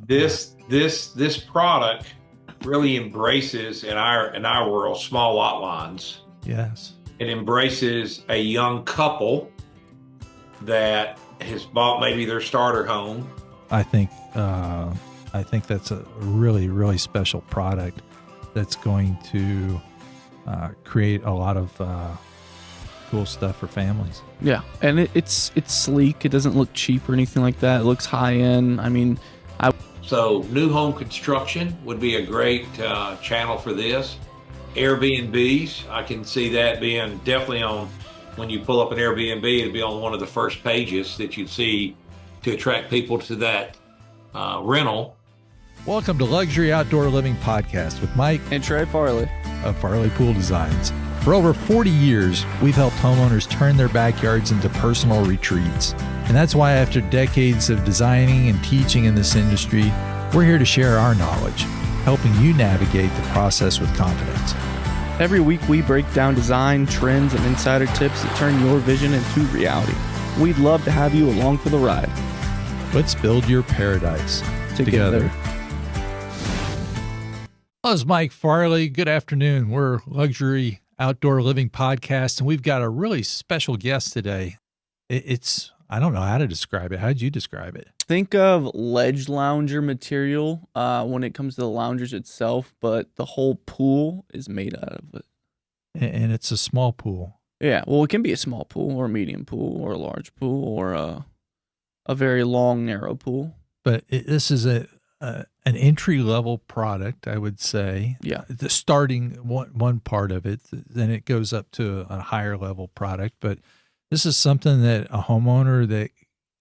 This product really embraces in our world small lot lines. Yes. It embraces a young couple that has bought maybe their starter home. I think that's a really, really special product that's going to create a lot of cool stuff for families. Yeah, and it's sleek. It doesn't look cheap or anything like that. It looks high end. I mean, So new home construction would be a great channel for this. Airbnbs, I can see that being definitely on, when you pull up an Airbnb, it'd be on one of the first pages that you'd see to attract people to that rental. Welcome to Luxury Outdoor Living Podcast with Mike and Trey Farley of Farley Pool Designs. For over 40 years, we've helped homeowners turn their backyards into personal retreats. And that's why after decades of designing and teaching in this industry, we're here to share our knowledge, helping you navigate the process with confidence. Every week we break down design, trends, and insider tips that turn your vision into reality. We'd love to have you along for the ride. Let's build your paradise together. Hello, it's Mike Farley. Good afternoon. We're Luxury Outdoor Living Podcast, and we've got a really special guest today. It's I don't know how to describe it. How'd you describe it? Think of ledge lounger material when it comes to the loungers itself, but the whole pool is made out of it. And it's a small pool. Yeah, well, it can be a small pool or a medium pool or a large pool or a very long, narrow pool. But this is an entry-level product, I would say. Yeah. The starting one part of it, then it goes up to a higher level product. But this is something that a homeowner that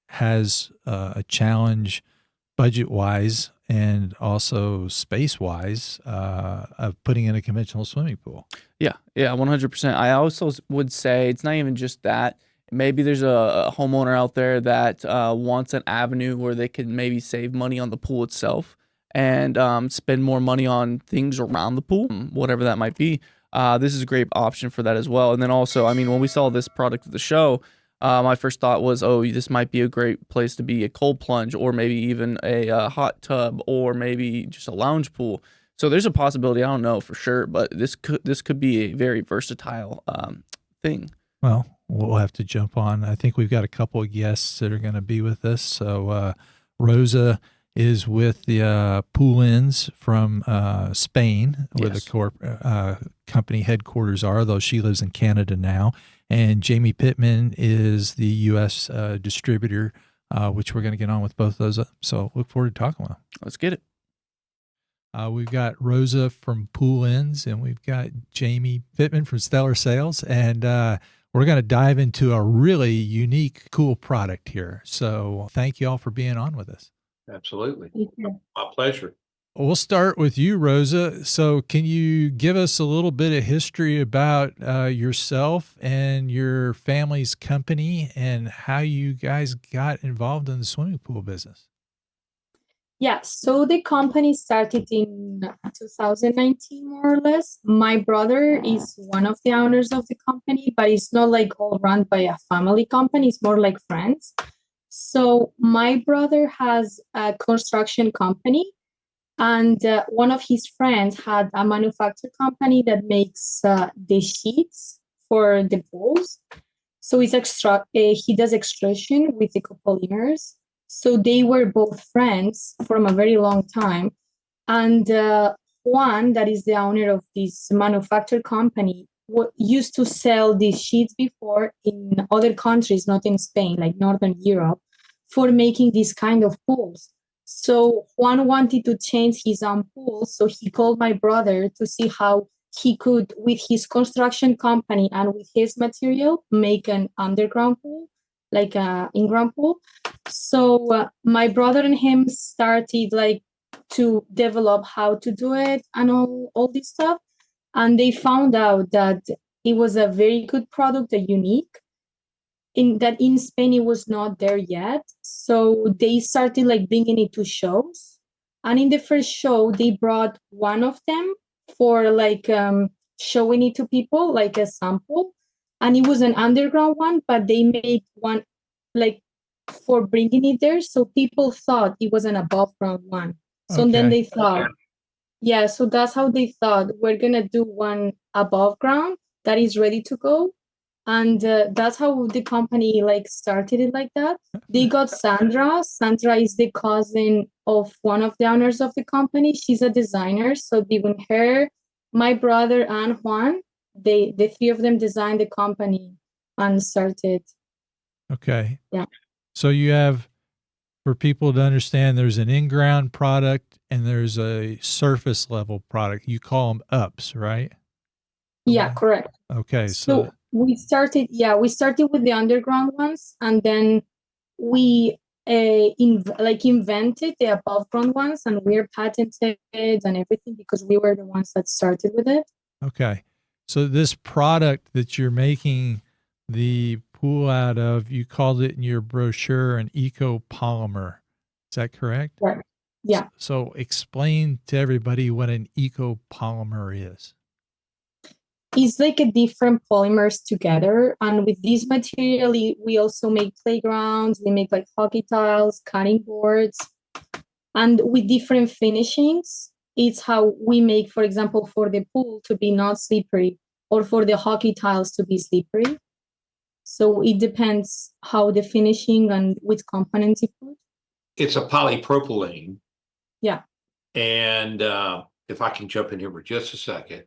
has a challenge budget-wise and also space-wise of putting in a conventional swimming pool. Yeah, 100%. I also would say it's not even just that. Maybe there's a homeowner out there that wants an avenue where they can maybe save money on the pool itself and spend more money on things around the pool, whatever that might be. This is a great option for that as well. And then also, I mean, when we saw this product at the show, my first thought was, this might be a great place to be a cold plunge or maybe even a hot tub or maybe just a lounge pool. So there's a possibility, I don't know for sure, but this could be a very versatile thing. Well, we'll have to jump on. I think we've got a couple of guests that are going to be with us. So Rosa is with the Poolins from Spain, where Yes. the company headquarters are, though she lives in Canada now. And Jamie Pittman is the U.S. distributor, which we're going to get on with both those. So look forward to talking with them. Let's get it. We've got Rosa from Poolins, and we've got Jamie Pittman from Stellar Sales. And we're going to dive into a really unique, cool product here. So thank you all for being on with us. Absolutely. My pleasure. We'll start with you, Rosa. So can you give us a little bit of history about yourself and your family's company and how you guys got involved in the swimming pool business? Yeah, so the company started in 2019, more or less. My brother is one of the owners of the company, but it's not like all run by a family company. It's more like friends. So my brother has a construction company, and one of his friends had a manufacturing company that makes the sheets for the pools. So it's he does extrusion with eco-polymers. So they were both friends from a very long time. And Juan, that is the owner of this manufacturing company, used to sell these sheets before in other countries, not in Spain, like Northern Europe, for making these kind of pools. So Juan wanted to change his own pool. So he called my brother to see how he could, with his construction company and with his material, make an underground pool, like an in-ground pool. So my brother and him started like to develop how to do it and all this stuff. And they found out that it was a very good product, a unique, in Spain it was not there yet. So they started like bringing it to shows. And in the first show, they brought one of them for like showing it to people, like a sample. And it was an underground one, but they made one like for bringing it there. So people thought it was an above ground one. So then Okay. they thought, yeah, so that's how they thought we're gonna do one above ground that is ready to go. And that's how the company like started it like that. They got Sandra. Sandra is the cousin of one of the owners of the company. She's a designer. So between her, my brother, and Juan, the three of them designed the company and started. Okay. Yeah. So you have, for people to understand, there's an in-ground product and there's a surface level product. You call them ups, right? Yeah, correct. Okay. So we started with the underground ones, and then we invented the above ground ones, and we're patented and everything because we were the ones that started with it. Okay. So this product that you're making the pool out of, you called it in your brochure an eco-polymer. Is that correct? Right. Yeah. So explain to everybody what an eco-polymer is. It's like a different polymers together. And with this material, we also make playgrounds, we make like hockey tiles, cutting boards, and with different finishings. It's how we make, for example, for the pool to be not slippery or for the hockey tiles to be slippery. So it depends how the finishing and which components you put. It's a polypropylene. Yeah. And if I can jump in here for just a second,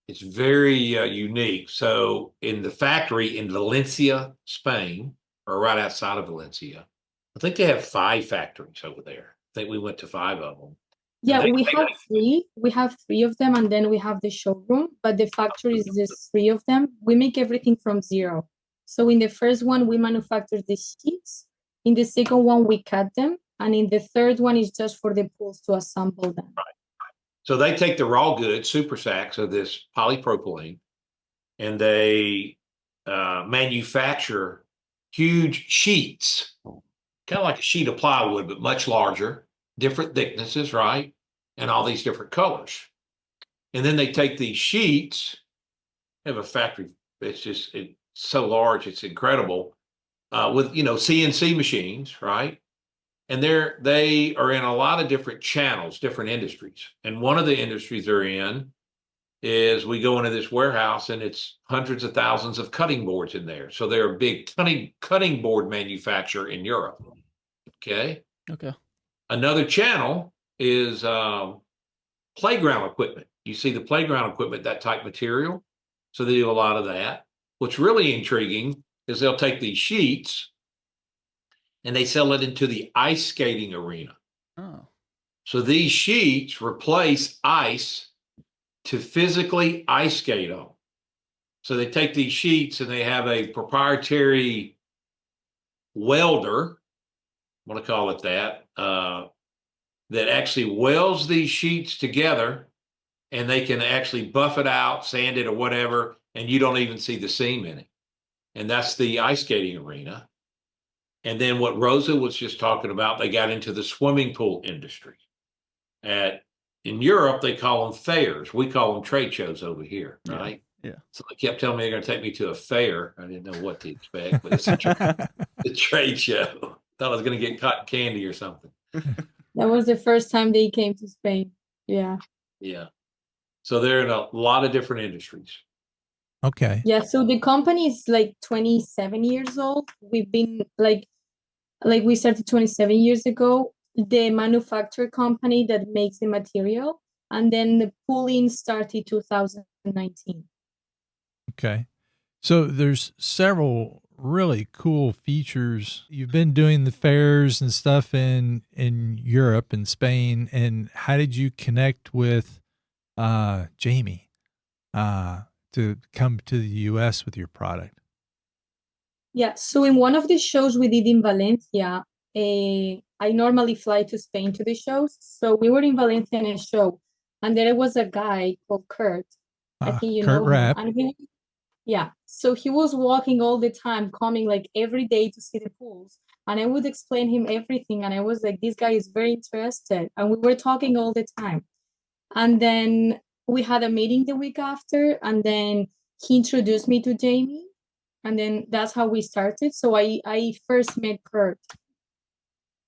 it's very unique. So in the factory in Valencia, Spain, or right outside of Valencia, I think they have 5 factories over there. I think we went to 5 of them. Yeah, we have 3. We have 3 of them, and then we have the showroom. But the factory is just 3 of them. We make everything from zero. So in the first one, we manufacture the sheets. In the second one, we cut them, and in the third one is just for the pools to assemble them. Right. So they take the raw goods, super sacks of this polypropylene, and they manufacture huge sheets, kind of like a sheet of plywood, but much larger, different thicknesses, right? And all these different colors. And then they take these sheets, have a factory, it's so large, it's incredible, with, CNC machines, right? And they are in a lot of different channels, different industries. And one of the industries they're in is we go into this warehouse and it's hundreds of thousands of cutting boards in there. So they're a big cutting board manufacturer in Europe. Okay. Another channel is playground equipment. You see the playground equipment, that type material. So they do a lot of that. What's really intriguing is they'll take these sheets and they sell it into the ice skating arena. Oh. So these sheets replace ice to physically ice skate on. So they take these sheets and they have a proprietary welder, I want to call it that, that actually welds these sheets together, and they can actually buff it out, sand it or whatever, and you don't even see the seam in it. And that's the ice skating arena. And then what Rosa was just talking about, they got into the swimming pool industry. In Europe, they call them fairs. We call them trade shows over here, right? Yeah. So they kept telling me they're going to take me to a fair. I didn't know what to expect, but it's a trade show. Thought I was going to get cotton candy or something. That was the first time they came to Spain. Yeah. Yeah. So they're in a lot of different industries. Okay. Yeah. So the company is like 27 years old. We've been like we started 27 years ago. The manufacturer company that makes the material, and then the Poolins started 2019. Okay. So there's several really cool features. You've been doing the fairs and stuff in Europe and Spain. And how did you connect with Jamie to come to the US with your product? Yeah. So in one of the shows we did in Valencia, I normally fly to Spain to the shows. So we were in Valencia in a show, and there was a guy called Kurt. I think you Kurt know Rapp. him. Yeah. So he was walking all the time, coming like every day to see the pools. And I would explain him everything. And I was like, this guy is very interested. And we were talking all the time. And then we had a meeting the week after. And then he introduced me to Jamie. And then that's how we started. So I first met Kurt.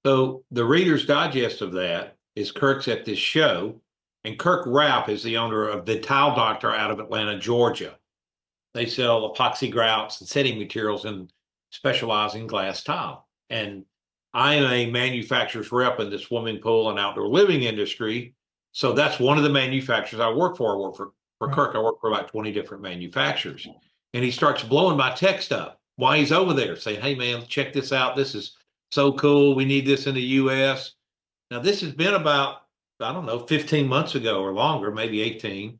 So the Reader's Digest of that is Kirk's at this show, and Kirk Rapp is the owner of the Tile Doctor out of Atlanta, Georgia. They sell epoxy grouts and setting materials and specialize in glass tile. And I am a manufacturer's rep in this swimming pool and outdoor living industry. So that's one of the manufacturers I work for. I work for Right. Kirk. I work for about 20 different manufacturers. And he starts blowing my text up while he's over there saying, hey, man, check this out. This is so cool. We need this in the U.S. Now, this has been about, I don't know, 15 months ago or longer, maybe 18.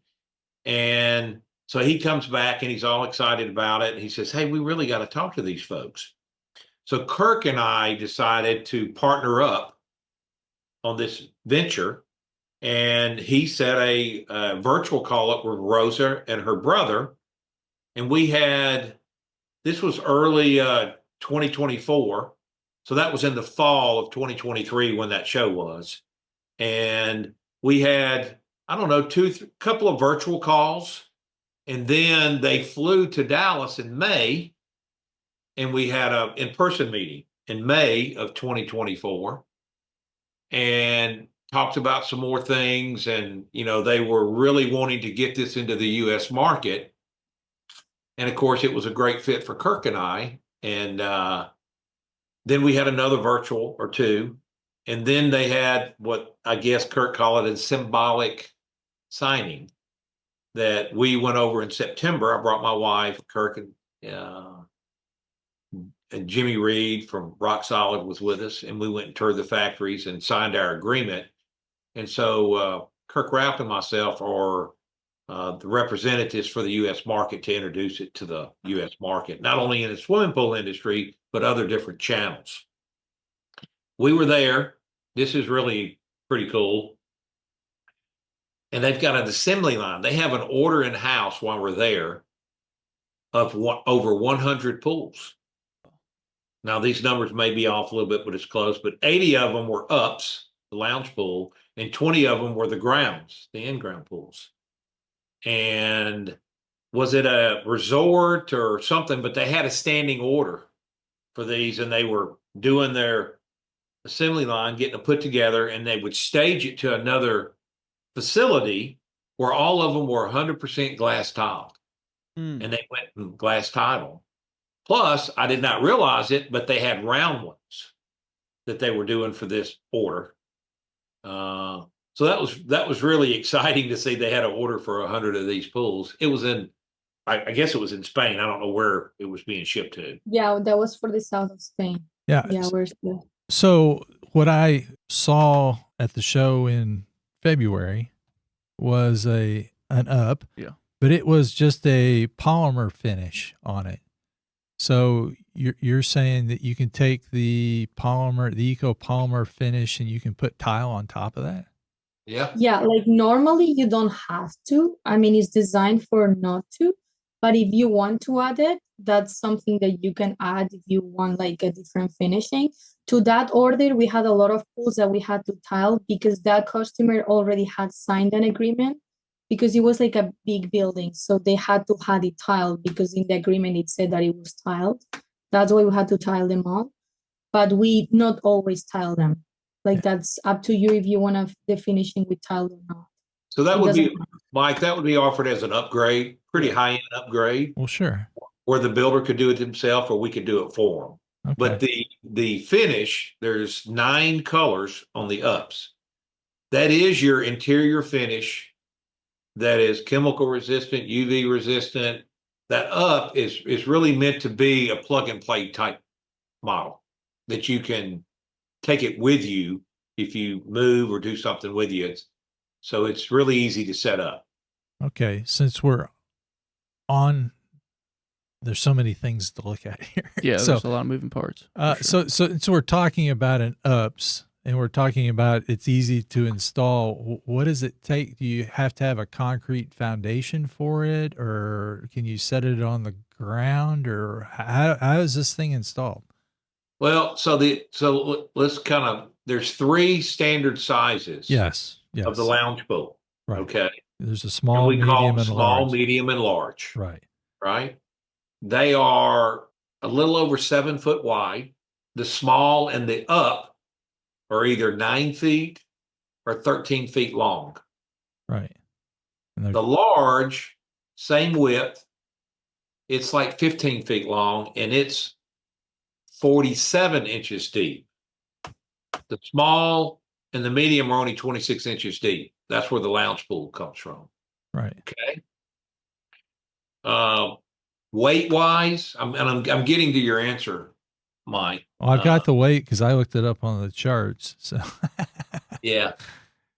And so he comes back and he's all excited about it. And he says, hey, we really got to talk to these folks. So Kirk and I decided to partner up on this venture. And he set a virtual call up with Rosa and her brother. And we had, this was early 2024. So that was in the fall of 2023 when that show was. And we had, I don't know, couple of virtual calls. And then they flew to Dallas in May. And we had an in-person meeting in May of 2024 and talked about some more things. And, you know, they were really wanting to get this into the U.S. market. And of course, it was a great fit for Kirk and I. And then we had another virtual or two. And then they had what I guess Kirk called it a symbolic signing that we went over in September. I brought my wife, Kirk, and Jimmy Reed from Rock Solid was with us. And we went and toured the factories and signed our agreement. And so Kirk Rapp and myself are the representatives for the U.S. market to introduce it to the U.S. market, not only in the swimming pool industry, but other different channels. We were there. This is really pretty cool. And they've got an assembly line. They have an order in house while we're there of over 100 pools. Now, these numbers may be off a little bit, but it's close. But 80 of them were ups, the lounge pool, and 20 of them were the grounds, the in-ground pools. And was it a resort or something? But they had a standing order for these, and they were doing their assembly line, getting it put together, and they would stage it to another facility where all of them were 100% glass tiled. And they went and glass tiled. Plus, I did not realize it, but they had round ones that they were doing for this order. So that was really exciting to see. They had an order for 100 of these pools. It was in, I guess it was in Spain. I don't know where it was being shipped to. Yeah, that was for the south of Spain. Yeah. Yeah, where's the... So what I saw at the show in February was an up, but it was just a polymer finish on it. So you're saying that you can take the polymer, the eco-polymer finish, and you can put tile on top of that? Yeah. Yeah, like normally you don't have to. I mean, it's designed for not to, but if you want to add it, that's something that you can add if you want like a different finishing. To that order, we had a lot of pools that we had to tile because that customer already had signed an agreement because it was like a big building. So they had to have it tiled because in the agreement it said that it was tiled. That's why we had to tile them all. But we not always tile them. Like that's up to you if you want the finishing with tile or not. So that would be, Mike, that would be offered as an upgrade, pretty high-end upgrade. Well, sure. Where the builder could do it himself or we could do it for him. Okay. But the finish, there's 9 colors on the ups. That is your interior finish. That is chemical resistant, UV resistant. That up is really meant to be a plug and play type model that you can take it with you if you move or do something with you. So it's really easy to set up. Okay. Since we're on, there's so many things to look at here. Yeah, there's a lot of moving parts. So we're talking about an ups and we're talking about it's easy to install. What does it take? Do you have to have a concrete foundation for it, or can you set it on the ground, or how is this thing installed? Well, so let's kind of, there's 3 standard sizes. Yes. Of the lounge pool. Right. Okay. There's a small, and we call medium, them and small, large. medium, and large. Right. Right. They are a little over 7 foot wide. The small and the up are either 9 feet or 13 feet long. Right. And The large, same width, it's like 15 feet long and it's 47 inches deep. The small and the medium are only 26 inches deep. That's where the lounge pool comes from. right. Okay. Weight wise, I'm getting to your answer, Mike. Well, I've got the weight because I looked it up on the charts. So Yeah.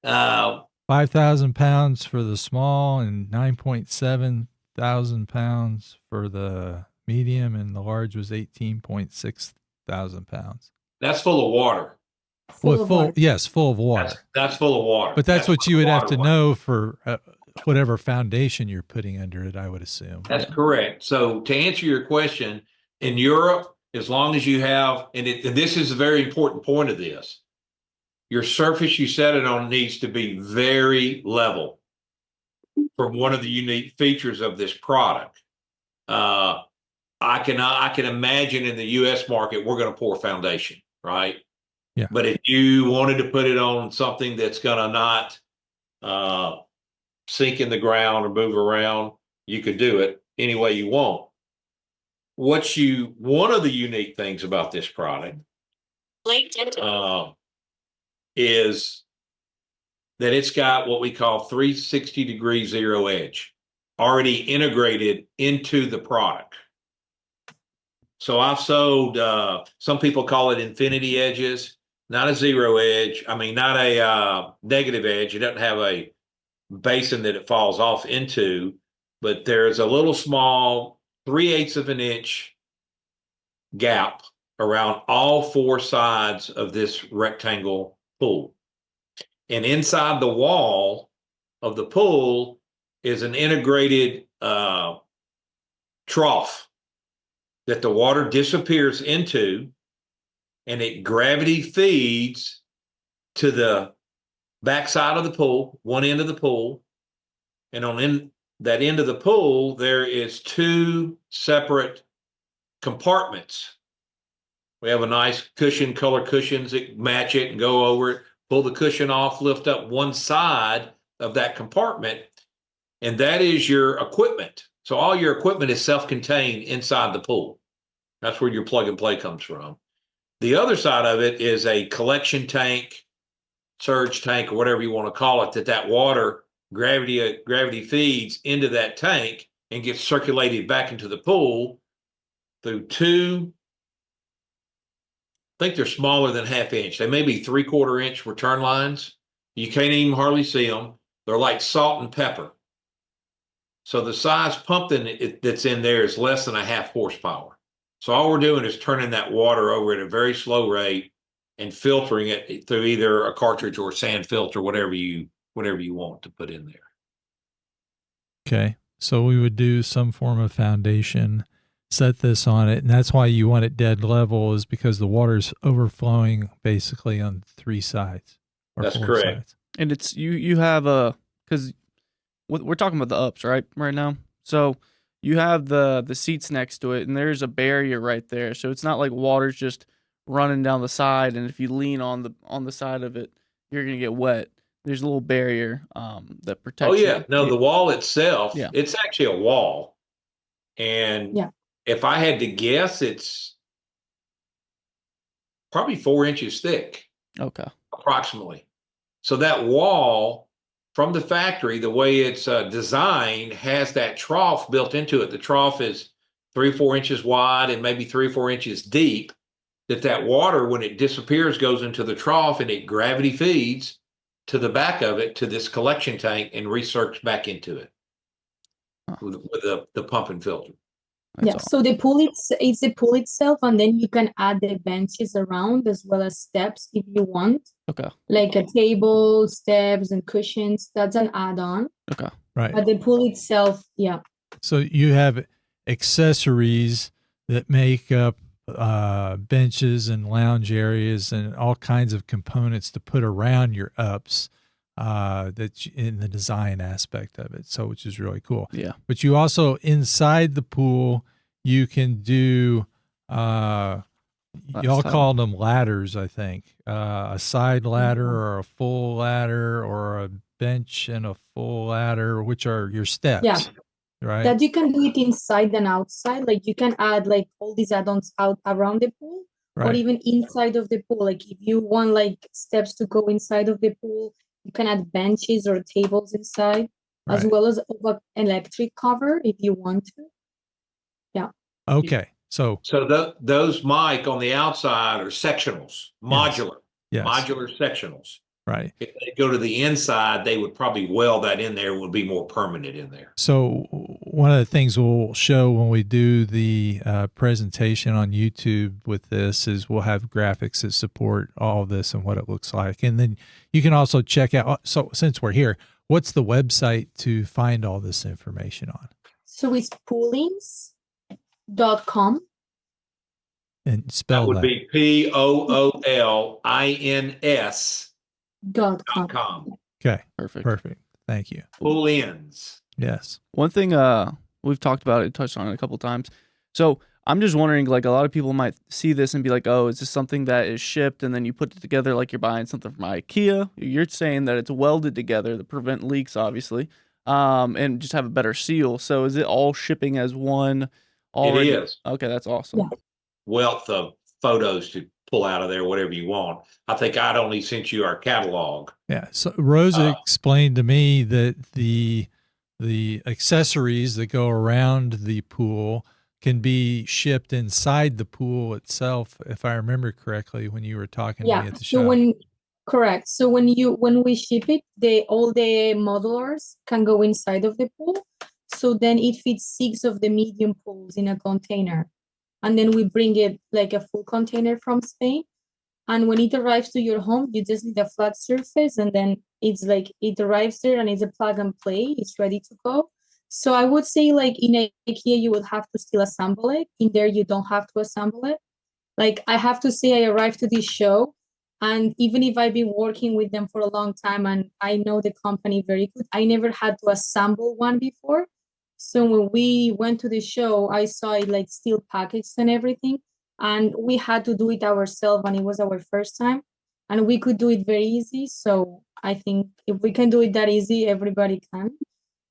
5,000 pounds for the small and 9.7 thousand pounds for the medium, and the large was 18.6 thousand pounds. That's full of water. Full of water. That's full of water. But that's what you would have to water know for whatever foundation you're putting under it, I would assume. That's correct. So to answer your question, in Europe, as long as you have, and this is a very important point of this, your surface you set it on needs to be very level. From one of the unique features of this product, I can imagine in the U.S. market we're going to pour foundation, right? Yeah. But if you wanted to put it on something that's going to not sink in the ground or move around, you could do it any way you want. One of the unique things about this product is that it's got what we call 360-degree zero edge already integrated into the product. So I've sold, some people call it infinity edges, not a zero edge. I mean, not a negative edge. It doesn't have a basin that it falls off into, but there's a little small 3/8 of an inch gap around all 4 sides of this rectangle pool. And inside the wall of the pool is an integrated trough that the water disappears into, and it gravity feeds to the backside of the pool, one end of the pool. And on that end of the pool, there is 2 separate compartments. We have a nice cushion, color cushions that match it and go over it. Pull the cushion off, lift up one side of that compartment, and that is your equipment. So all your equipment is self-contained inside the pool. That's where your plug and play comes from. The other side of it is a collection tank, surge tank, or whatever you want to call it, that water gravity feeds into that tank and gets circulated back into the pool through 2, I think they're smaller than ½ inch. They may be 3/4 inch return lines. You can't even hardly see them. They're like salt and pepper. So the size pump that's in there is less than a 1/2 horsepower. So all we're doing is turning that water over at a very slow rate and filtering it through either a cartridge or a sand filter, whatever you want to put in there. Okay. So we would do some form of foundation, set this on it, and that's why you want it dead level, is because the water's overflowing basically on 3 sides. That's correct. Sides. And it's you have because we're talking about the ups right now. So you have the seats next to it, and there's a barrier right there. So it's not like water's just running down the side, and if you lean on the side of it, you're gonna get wet. There's a little barrier that protects. Oh yeah, you. no, the wall itself, Yeah. It's actually a wall, and if I had to guess, it's probably 4 inches thick. Okay. Approximately. So that wall from the factory, the way it's designed, has that trough built into it. The trough is 3 or 4 inches wide and maybe 3 or 4 inches deep. That water, when it disappears, goes into the trough, and it gravity feeds to the back of it to this collection tank and recirculates back into it with the pump and filter. That's so the pool it's the pool itself, and then you can add the benches around as well as steps if you want. Okay. Like a table, steps, and cushions. That's an add-on. Okay. Right. But the pool itself, So you have accessories that make up benches and lounge areas and all kinds of components to put around your ups that in the design aspect of it. So, which is really cool. Yeah. But you also, inside the pool, you can do, y'all tough. call them ladders, I think, a side ladder or a full ladder or a bench and a full ladder, which are your steps. Yeah. Right. That you can do it inside and outside. Like you can add like all these add-ons out around the pool, or Right. even inside of the pool. Like if you want like steps to go inside of the pool, you can add benches or tables inside, as Right. well as an electric cover if you want to. Yeah. Okay. So those, Mike, on the outside are sectionals, modular, yes. modular sectionals. Right. If they go to the inside, they would probably weld that in there. It would be more permanent in there. So one of the things we'll show when we do the presentation on YouTube with this is we'll have graphics that support all of this and what it looks like. And then you can also check out, so since we're here, what's the website to find all this information on? So it's poolins.com. And spell that. Would be POOLINS.com. Okay. Perfect. Thank you. Poolins. Yes. One thing we've talked about it, touched on it a couple times. So I'm just wondering, like, a lot of people might see this and be like, oh, is this something that is shipped and then you put it together like you're buying something from IKEA? You're saying that it's welded together to prevent leaks, obviously, and just have a better seal. So is it all shipping as one already? It is. Okay, that's awesome. Yeah. Wealth of photos to pull out of there, whatever you want. I think I'd only sent you our catalog. Yeah. So Rosa explained to me that the accessories that go around the pool can be shipped inside the pool itself, if I remember correctly, when you were talking to me at the show. Correct. So when we ship it, all the modulars can go inside of the pool. So then it fits 6 of the medium pools in a container. And then we bring it like a full container from Spain. And when it arrives to your home, you just need a flat surface, and then it's like it arrives there and it's a plug and play. It's ready to go. So I would say like in IKEA, you would have to still assemble it. In there, you don't have to assemble it. Like I have to say, I arrived to this show, and even if I've been working with them for a long time and I know the company very good, I never had to assemble one before. So when we went to the show, I saw it like still packaged and everything. And we had to do it ourselves, and it was our first time. And we could do it very easy. So I think if we can do it that easy, everybody can.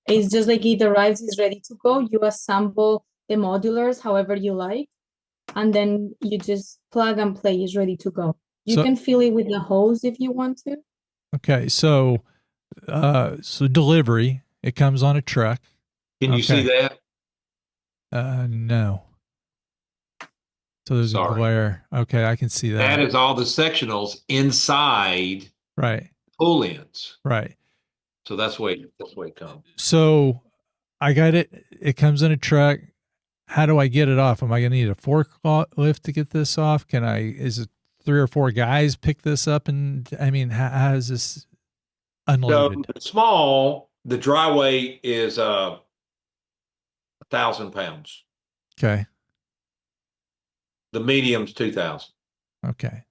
It's just like it arrives, it's ready to go. You assemble the modulars however you like. And then you just plug and play, it's ready to go. You can fill it with the hose if you want to. Okay. So delivery, it comes on a truck. Can you see that? No. So there's a glare. Okay, I can see that. That is all the sectionals inside Poolins. Right. So that's the way it comes. So I got it. It comes in a truck. How do I get it off? Am I going to need a forklift to get this off? Is it 3 or 4 guys pick this up? And I mean, how is this unloaded? So small, the dry weight is 1,000 pounds. Okay. The medium's 2,000. Okay.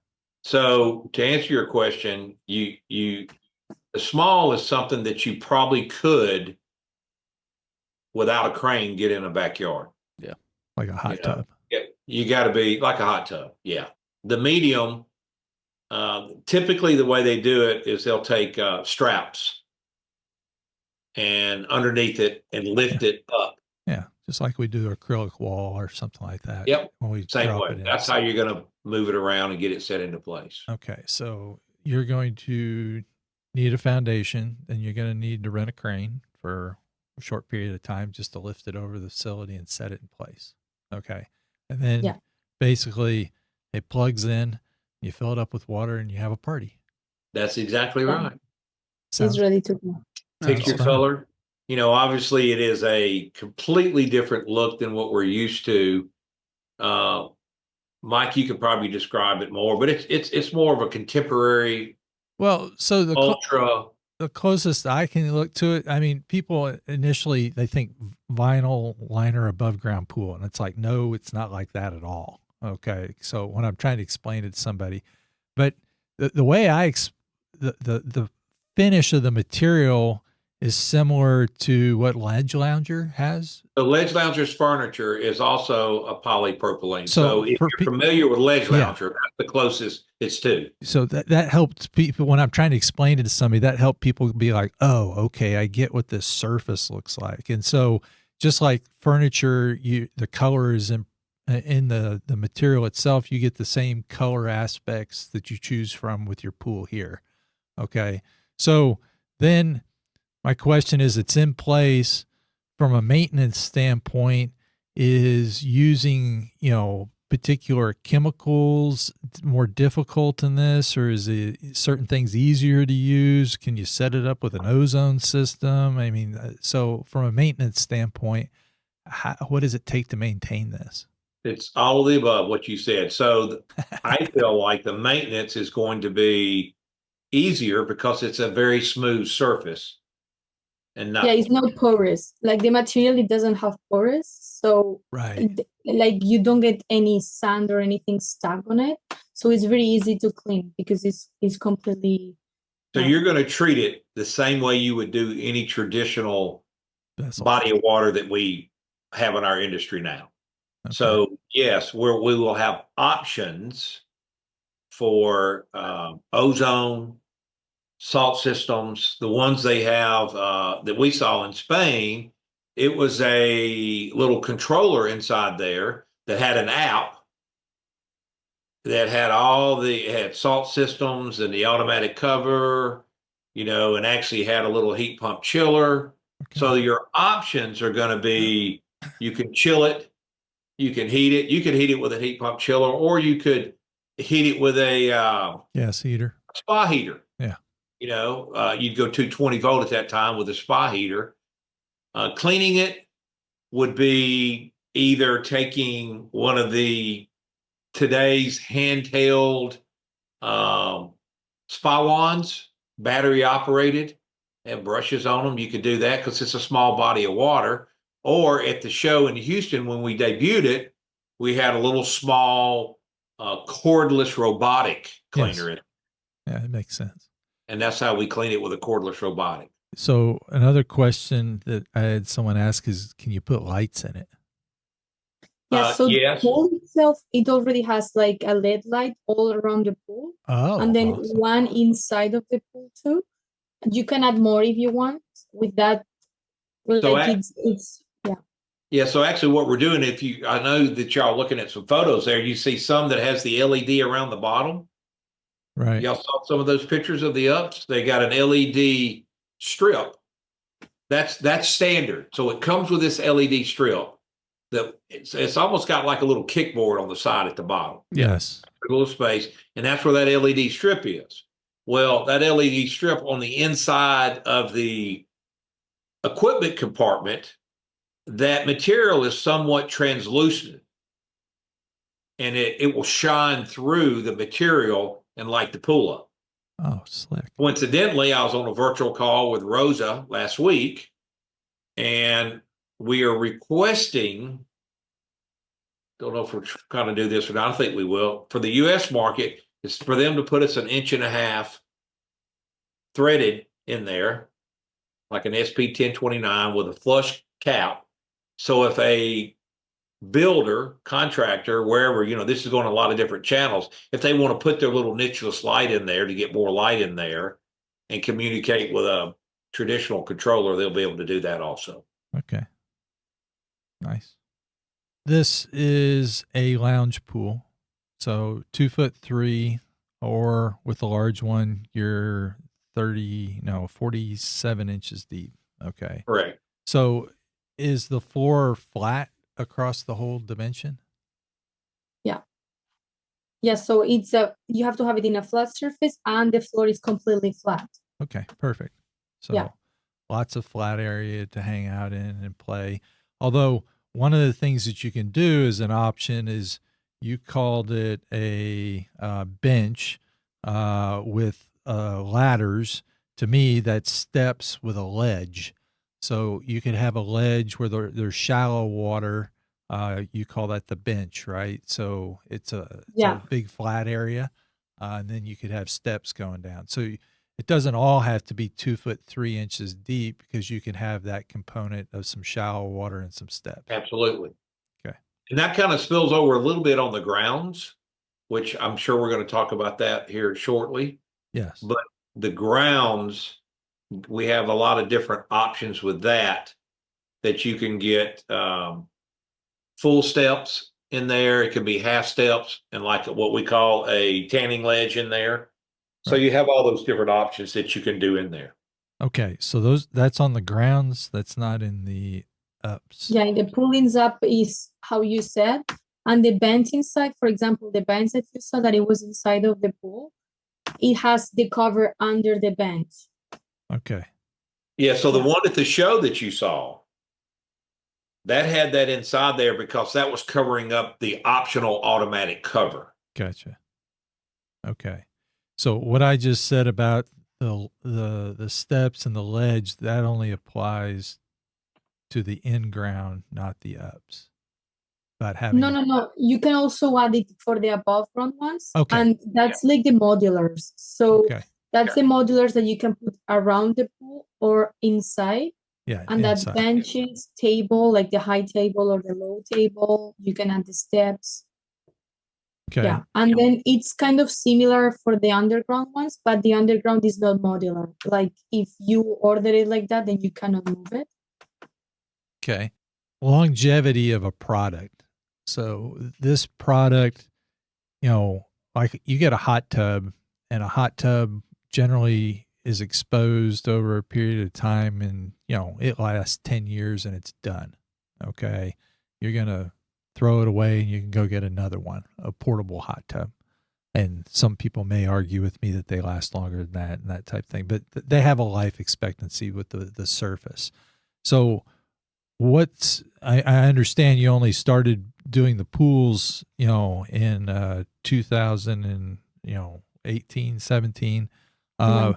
So to answer your question, the small is something that you probably could, without a crane, get in a backyard. Yeah. Like a hot tub. You got to be like a hot tub. Yeah. The medium, typically the way they do it is they'll take straps and underneath it and lift it up. Yeah. Just like we do acrylic wall or something like that. Yep. When we Same drop way. it in. That's how you're going to move it around and get it set into place. Okay. So you're going to need a foundation, and you're going to need to rent a crane for a short period of time just to lift it over the facility and set it in place. Okay. And then basically it plugs in, you fill it up with water, and you have a party. That's exactly right. It's ready to go. Pick your color. You know, obviously it is a completely different look than what we're used to. Mike, you could probably describe it more, but it's more of a contemporary. Well, so the closest I can look to it, I mean, people initially, they think vinyl liner above ground pool, and it's like, no, it's not like that at all. Okay. So when I'm trying to explain it to somebody, but the way the finish of the material is similar to what Ledge Lounger has. The Ledge Lounger's furniture is also a polypropylene. So So if for you're familiar with Ledge yeah. Lounger, that's the closest it's to. So that helped people when I'm trying to explain it to somebody. That helped people be like, "Oh, okay, I get what this surface looks like." And so, just like furniture, the color is in the material itself. You get the same color aspects that you choose from with your pool here. Okay, so then my question is, it's in place from a maintenance standpoint. Is using, particular chemicals more difficult in this, or is it certain things easier to use? Can you set it up with an ozone system? I mean, so from a maintenance standpoint, what does it take to maintain this? It's all of the above what you said. So I feel like the maintenance is going to be easier because it's a very smooth surface and Yeah, not. it's not porous. Like the material, it doesn't have porous, so Right. like you don't get any sand or anything stuck on it. So it's very easy to clean because it's completely. So you're going to treat it the same way you would do any traditional Vessel. body of water that we have in our industry now. Okay. So yes, we will have options for ozone, salt systems. The ones they have that we saw in Spain, it was a little controller inside there that had an app that had it had salt systems and the automatic cover, and actually had a little heat pump chiller. Okay. So your options are going to be, you can chill it, you can heat it. You could heat it with a heat pump chiller, or you could heat it with a gas heater, spa heater. Yeah. You'd go 220 volt at that time with a spa heater. Cleaning it would be either taking one of today's handheld spa wands, battery operated, have brushes on them. You could do that because it's a small body of water. Or at the show in Houston, when we debuted it, we had a little small cordless robotic cleaner in it. Yeah, it makes sense. And that's how we clean it, with a cordless robotic. So another question that I had someone ask is, can you put lights in it? Yeah, so yes. The pool itself, it already has like a LED light all around the pool. Oh, and then awesome. one inside of the pool too. You can add more if you want with that. So Like it's yeah. Yeah, so actually what we're doing, I know that y'all looking at some photos there, you see some that has the LED around the bottom. Right. Y'all saw some of those pictures of the ups? They got an LED strip. That's standard. So it comes with this LED strip that it's almost got like a little kickboard on the side at the bottom. Yes. A little space, and that's where that LED strip is. Well, that LED strip on the inside of the equipment compartment, that material is somewhat translucent, and it will shine through the material and light the pool up. Oh, slick. Coincidentally, I was on a virtual call with Rosa last week, and we are requesting, don't know if we're going to do this or not, I think we will, for the U.S. market, is for them to put us 1.5 inches threaded in there, like an SP 1029 with a flush cap. So if a builder, contractor, wherever, this is going a lot of different channels, if they want to put their little nicheless light in there to get more light in there and communicate with a traditional controller, they'll be able to do that also. Okay. Nice. This is a lounge pool. So 2'3", or with a large one, you're 47 inches deep. Okay. Correct. So is the floor flat across the whole dimension? Yeah, so you have to have it in a flat surface, and the floor is completely flat. Okay, perfect. So Yeah. Lots of flat area to hang out in and play. Although one of the things that you can do as an option is, you called it a bench with ladders. To me, that's steps with a ledge. So you could have a ledge where there's shallow water. You call that the bench, right? So it's a big flat area, and then you could have steps going down. So It doesn't all have to be 2 foot 3 inches deep, because you can have that component of some shallow water and some steps. Absolutely. Okay. And that kind of spills over a little bit on the grounds, which I'm sure we're going to talk about that here shortly. Yes. But the grounds, we have a lot of different options with that you can get full steps in there. It could be half steps and like what we call a tanning ledge in there. So Right. you have all those different options that you can do in there. Okay. So that's on the grounds. That's not in the ups. Yeah, the Poolins up is how you said. And the bench inside, for example, the bench that you saw that it was inside of the pool, it has the cover under the bench. Okay. Yeah, so the one at the show that you saw, that had that inside there because that was covering up the optional automatic cover. Gotcha. Okay. So what I just said about the steps and the ledge, that only applies to the in-ground, not the ups. About having No. You can also add it for the above ground ones. Okay. And that's like the modulars. So Okay. that's the modulars that you can put around the pool or inside. Yeah. And inside. that benches, table, like the high table or the low table, you can add the steps. Okay. Yeah. And then it's kind of similar for the underground ones, but the underground is not modular. Like if you order it like that, then you cannot move it. Okay. Longevity of a product. So this product, like you get a hot tub, and a hot tub generally is exposed over a period of time, and it lasts 10 years and it's done. Okay. You're going to throw it away and you can go get another one, a portable hot tub. And some people may argue with me that they last longer than that and that type of thing, but they have a life expectancy with the surface. So I understand you only started doing the pools, in 2018, 17. 19.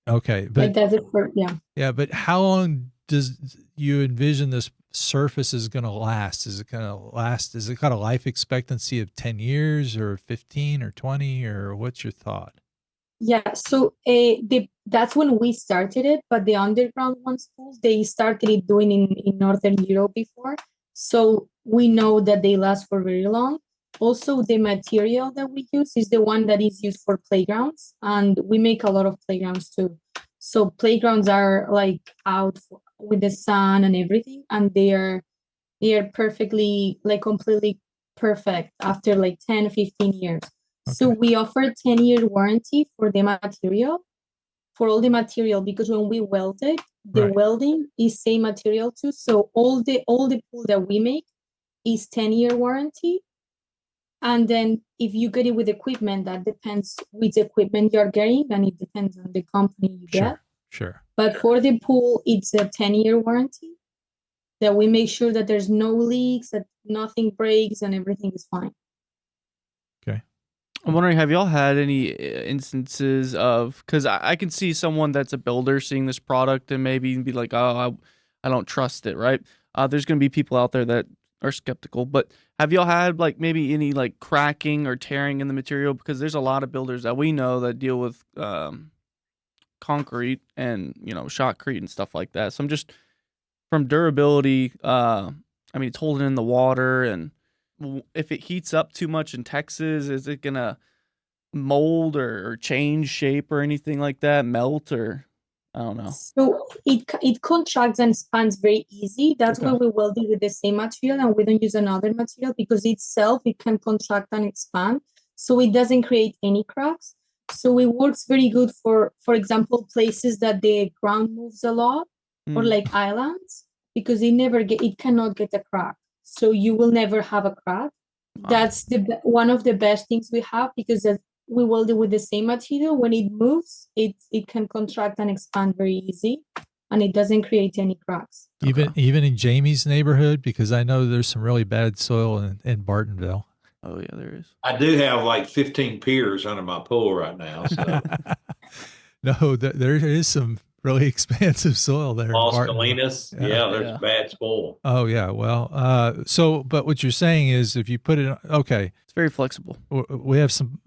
Okay. Like But that's it for, yeah. yeah, but how long does you envision this surface is going to last? Is it going to last? Is it got a life expectancy of 10 years or 15 or 20, or what's your thought? Yeah, so that's when we started it, but the underground ones schools, they started it doing in Northern Europe before. So we know that they last for very long. Also, the material that we use is the one that is used for playgrounds, and we make a lot of playgrounds too. So playgrounds are like out with the sun and everything, and they are perfectly, like completely perfect after like 10, 15 years. So Okay. we offer 10-year warranty for the material, for all the material, because when we weld it, the Right. welding is same material too. So all the pool that we make is 10-year warranty. And then if you get it with equipment, that depends which equipment you're getting, and it depends on the company you get. Sure. But for the pool, it's a 10-year warranty that we make sure that there's no leaks, that nothing breaks, and everything is fine. Okay. I'm wondering, have y'all had any instances of, because I can see someone that's a builder seeing this product and maybe be like, oh, I don't trust it, right? There's going to be people out there that are skeptical, but have y'all had like maybe any like cracking or tearing in the material? Because there's a lot of builders that we know that deal with concrete and, shotcrete and stuff like that. So I'm just, from durability, it's holding in the water, and if it heats up too much in Texas, is it gonna mold or change shape or anything like that, melt, or I don't know? So it contracts and expands very easy. That's Okay. why we weld it with the same material and we don't use another material, because itself it can contract and expand, so it doesn't create any cracks. So it works very good for example, places that the ground moves a lot, or like islands, because it cannot get a crack. So you will never have a crack. Wow. That's one of the best things we have, because we weld it with the same material. When it moves, it can contract and expand very easy, and it doesn't create any cracks. Even in Jamie's neighborhood, because I know there's some really bad soil in Bartonville. Oh yeah, there is. I do have like 15 piers under my pool right now. So No, there is some really expansive soil there. Las in Bartonville. Colinas, yeah, there's bad spoil. Oh yeah, well, but what you're saying is if you put it, okay, It's very flexible. we have some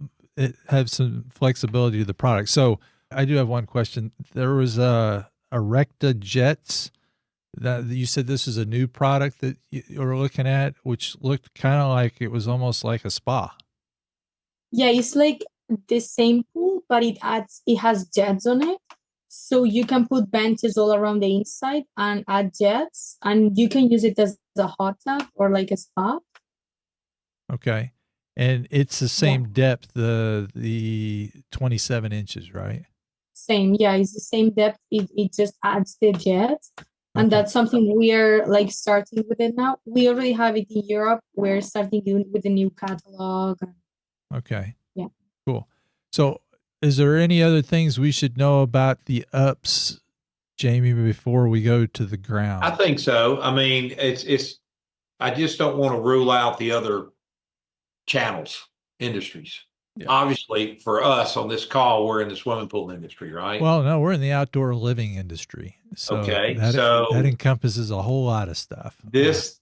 flexibility to the product. So I do have one question. There was a Erecta Jets that you said this is a new product that you were looking at, which looked kind of like it was almost like a spa. Yeah, it's like the same pool, but it has jets on it. So you can put benches all around the inside and add jets, and you can use it as a hot tub or like a spa. Okay. And it's the Yeah, same depth, the 27 inches, right? same. Yeah, it's the same depth. It just adds the jets. And Okay. that's something we are like starting with it now. We already have it in Europe. We're starting with the new catalog. Okay. Yeah. Cool. So, is there any other things we should know about the ups, Jamie, before we go to the I ground? think so. I mean, it's I just don't want to rule out the other channels, industries. Yeah. Obviously, for us on this call, we're in the swimming pool industry, right? Well, no, we're in the outdoor living industry, so Okay, that so encompasses a whole lot of stuff. this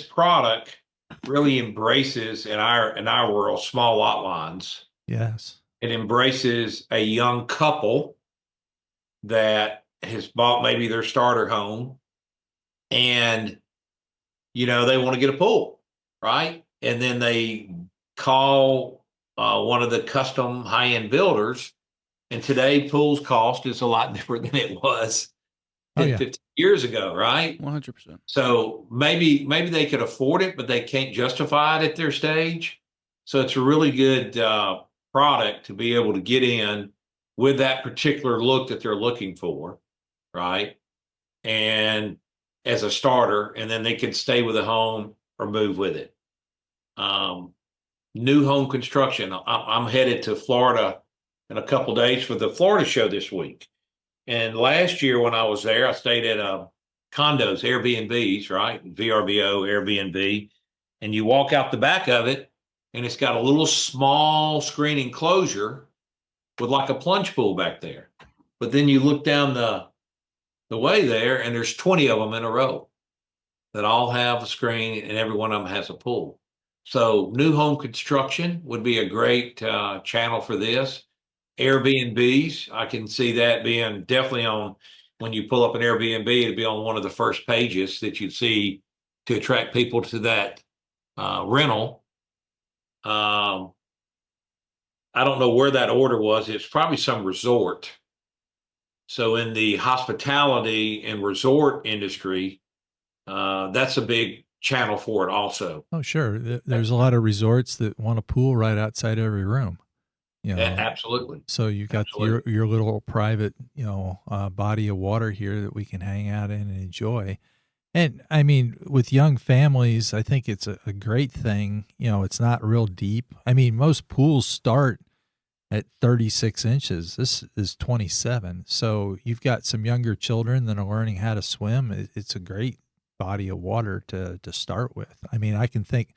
product really embraces in our world small lot lines. Yes. It embraces a young couple that has bought maybe their starter home, and they want to get a pool, right? And then they call one of the custom high end builders. And today, pools cost is a lot different than it was Oh 10, yeah. 15 years ago, right? 100%. So maybe they could afford it, but they can't justify it at their stage. So it's a really good product to be able to get in with that particular look that they're looking for, right? And as a starter, and then they could stay with the home or move with it. Um, New home construction. I'm headed to Florida in a couple days for the Florida show this week. And last year when I was there, I stayed at condos, Airbnbs, right? VRBO, Airbnb. And you walk out the back of it, and it's got a little small screen enclosure with like a plunge pool back there. But then you look down the way there, and there's 20 of them in a row that all have a screen, and every one of them has a pool. So new home construction would be a great channel for this. Airbnbs, I can see that being definitely on when you pull up an Airbnb, it'd be on one of the first pages that you'd see to attract people to that rental. Um, I don't know where that order was. It's probably some resort. So in the hospitality and resort industry, that's a big channel for it also. Oh sure. There's a lot of resorts that want a pool right outside every room. Absolutely. So you got Absolutely. your little private, body of water here that we can hang out in and enjoy. And I mean, with young families, I think it's a great thing. It's not real deep. I mean, most pools start at 36 inches. This is 27. So you've got some younger children that are learning how to swim. It's a great body of water to start with. I mean, I can think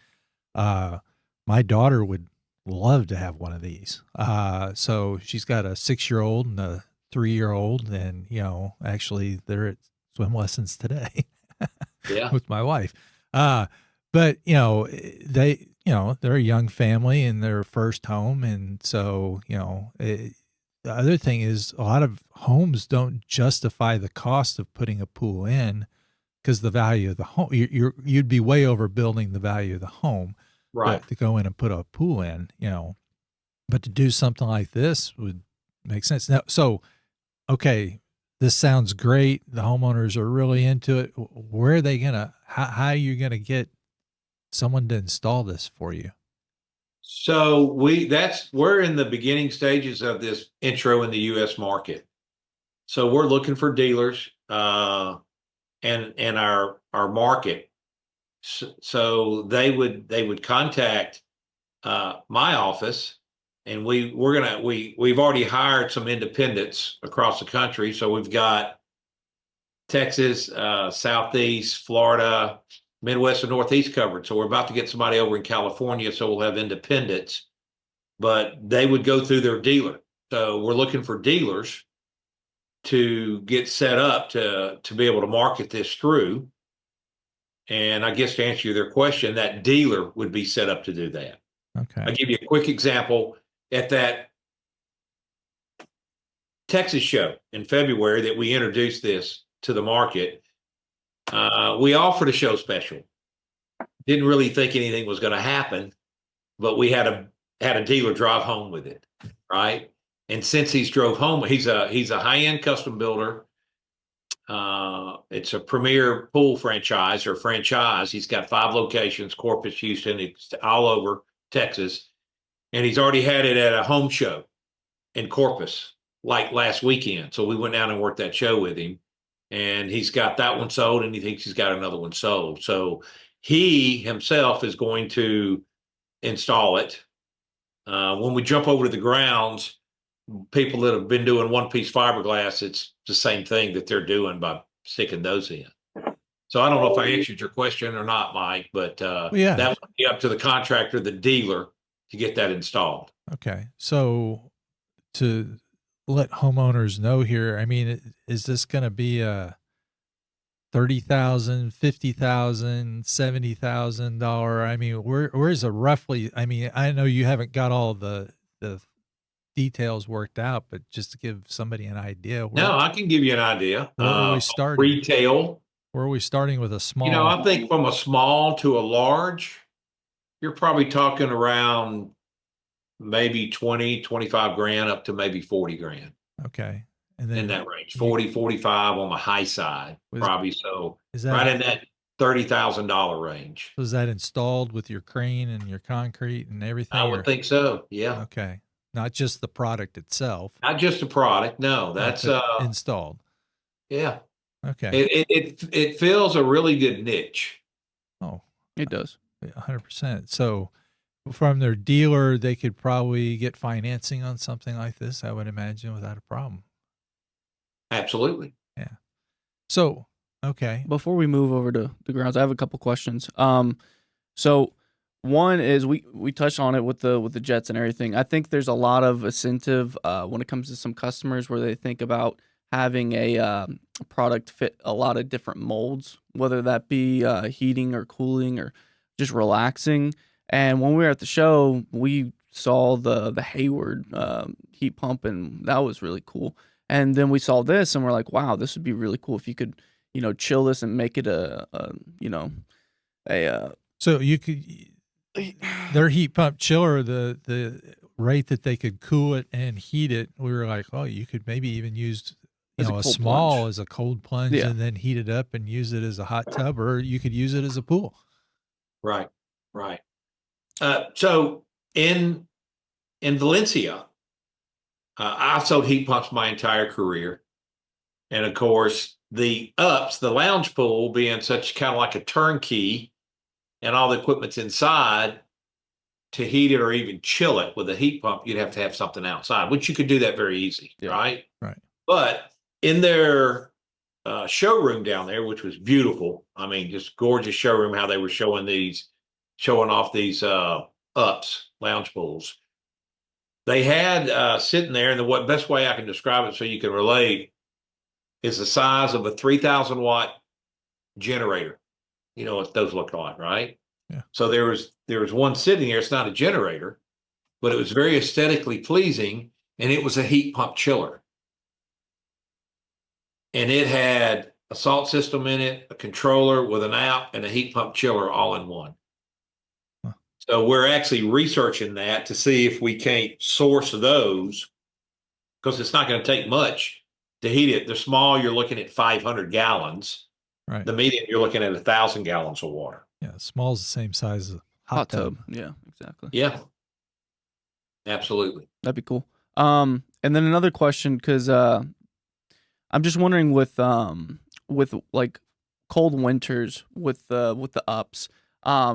uh, my daughter would love to have one of these. So she's got a 6-year-old and a 3-year-old, and actually they're at swim lessons today Yeah. with my wife. But they're a young family and their first home, and so the other thing is a lot of homes don't justify the cost of putting a pool in because the value of the home, you'd be way overbuilding the value of the home Right. to go in and put a pool in, but to do something like this would make sense. Now, so, okay, this sounds great. The homeowners are really into it. Where are they how are you going to get someone to install this for you? So we're in the beginning stages of this intro in the US market. So we're looking for dealers and our market. So they would contact my office, and we've already hired some independents across the country. So we've got Texas, Southeast, Florida, Midwest, and Northeast covered. So we're about to get somebody over in California, so we'll have independents, but they would go through their dealer. So we're looking for dealers to get set up to be able to market this through. And I guess to answer their question, that dealer would be set up to do that. Okay. I'll give you a quick example. At that Texas show in February that we introduced this to the market, we offered a show special. Didn't really think anything was going to happen, but we had a dealer drive home with it, right? And since he's drove home, he's a high-end custom builder. It's a premier pool franchise. He's got 5 locations, Corpus, Houston, it's all over Texas. And he's already had it at a home show in Corpus, like last weekend. So we went down and worked that show with him. And he's got that one sold, and he thinks he's got another one sold. So he himself is going to install it. When we jump over to the grounds, people that have been doing one-piece fiberglass, it's the same thing that they're doing by sticking those in. So I don't know if I answered your question or not, Mike, but Yeah. that would be up to the contractor, the dealer, to get that installed. Okay. So to let homeowners know here, I mean, is this going to be a $30,000, $50,000, $70,000? I mean, where's a roughly, I mean, I know you haven't got all the details worked out, but just to give somebody an idea. No, I can give you an idea. Where are we starting? Retail. Where are we starting with a small? You know, I think from a small to a large, you're probably talking around maybe 20, 25 grand up to maybe 40 grand. Okay. And then in that range, 40, 45 on the high side, probably. So is that right in that $30,000 range. Was that installed with your crane and your concrete and everything? I would think so. Yeah. Okay. Not just the product itself. Not just the product. No, that's installed. Yeah. Okay. It fills a really good niche. Oh, it does. 100%. So from their dealer, they could probably get financing on something like this, I would imagine, without a problem. Absolutely. Yeah. So, okay. Before we move over to the grounds, I have a couple questions. So one is we touched on it with the jets and everything. I think there's a lot of incentive when it comes to some customers where they think about having a product fit a lot of different molds, whether that be heating or cooling or just relaxing. And when we were at the show, we saw the Hayward heat pump, and that was really cool. And then we saw this, and we're like, wow, this would be really cool if you could, chill this and make it So you could, their heat pump chiller, the rate that they could cool it and heat it, we were like, oh, you could maybe even use, a small plunge. As a cold plunge, and then heat it up and use it as a hot tub, or you could use it as a pool. Right. So in Valencia, I've sold heat pumps my entire career. And of course, the lounge pool being such kind of like a turnkey and all the equipment's inside, to heat it or even chill it with a heat pump, you'd have to have something outside, which you could do that very easy, right? Right. But in their showroom down there, which was beautiful, I mean, just gorgeous showroom, how they were showing off these lounge pools. They had sitting there, and the best way I can describe it so you can relate is the size of a 3,000 watt generator. You know what those look like, right? Yeah. So there was one sitting there. It's not a generator, but it was very aesthetically pleasing, and it was a heat pump chiller. And it had a salt system in it, a controller with an app, and a heat pump chiller all in one. Huh. So we're actually researching that to see if we can't source those, because it's not going to take much to heat it. The small, you're looking at 500 gallons. Right. The medium, you're looking at 1,000 gallons of water. Yeah, small is the same size as a hot tub. Yeah, exactly. Yeah, absolutely. That'd be cool. And then another question, because I'm just wondering with like cold winters with the ups,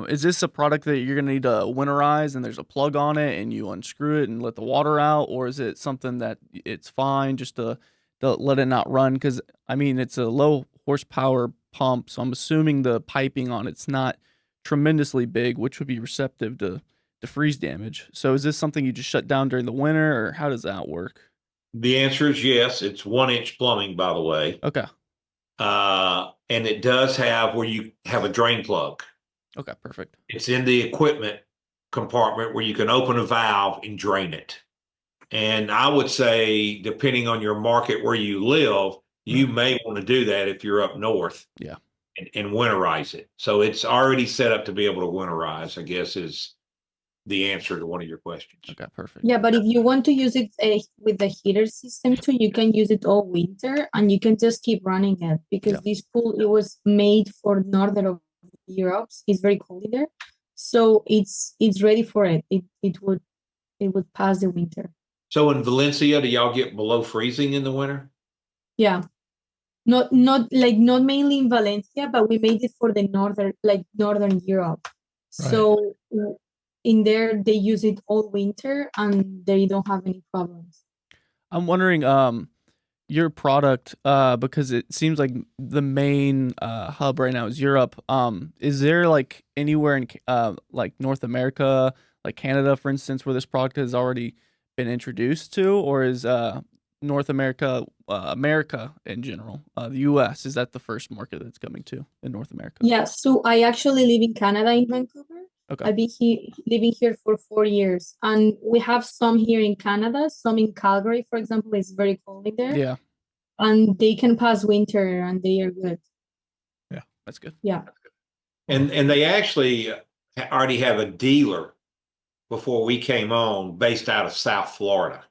is this a product that you're gonna need to winterize and there's a plug on it and you unscrew it and let the water out, or is it something that it's fine just to let it not run? Because I mean, it's a low horsepower pump, so I'm assuming the piping on it's not tremendously big, which would be receptive to freeze damage. So is this something you just shut down during the winter, or how does that work? The answer is yes. It's 1-inch plumbing, by the way. Okay. And it does have where you have a drain plug. Okay, perfect. It's in the equipment compartment where you can open a valve and drain it. And I would say, depending on your market where you live, you may want to do that if you're up north. Yeah. And winterize it. So it's already set up to be able to winterize, I guess, is the answer to one of your questions. Okay, perfect. Yeah, but if you want to use it with the heater system too, you can use it all winter and you can just keep running it because this pool, it was made for northern of Europe. It's very cold there. So it's ready for it. It would pass the winter. So in Valencia, do y'all get below freezing in the winter? Yeah. Not mainly in Valencia, but we made it for the northern Europe. Right. So in there they use it all winter and they don't have any problems. I'm wondering, your product, because it seems like the main hub right now is Europe. Is there like anywhere in like North America, like Canada, for instance, where this product has already been introduced to, or is North America, America in general, the U.S., is that the first market that's coming to in North America? Yeah, so I actually live in Canada, in Vancouver. Okay. I've been living here for 4 years, and we have some here in Canada, some in Calgary, for example. It's very cold in there. Yeah, And they can pass winter, and they are good. Yeah, that's good. Yeah. And they actually already have a dealer before we came on based out of South Florida.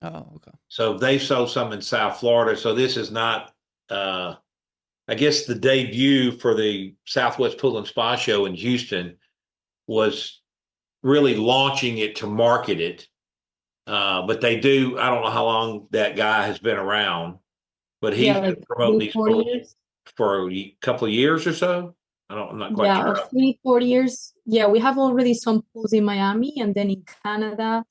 Oh, okay. So they sold some in South Florida. So this is not, I guess the debut for the Southwest Pool and Spa Show in Houston was really launching it to market it. But they do, I don't know how long that guy has been around, but he's been promoting these pools for a couple of years or so. I'm not quite sure. 3-4 years. Yeah, we have already some pools in Miami, and then in Canada,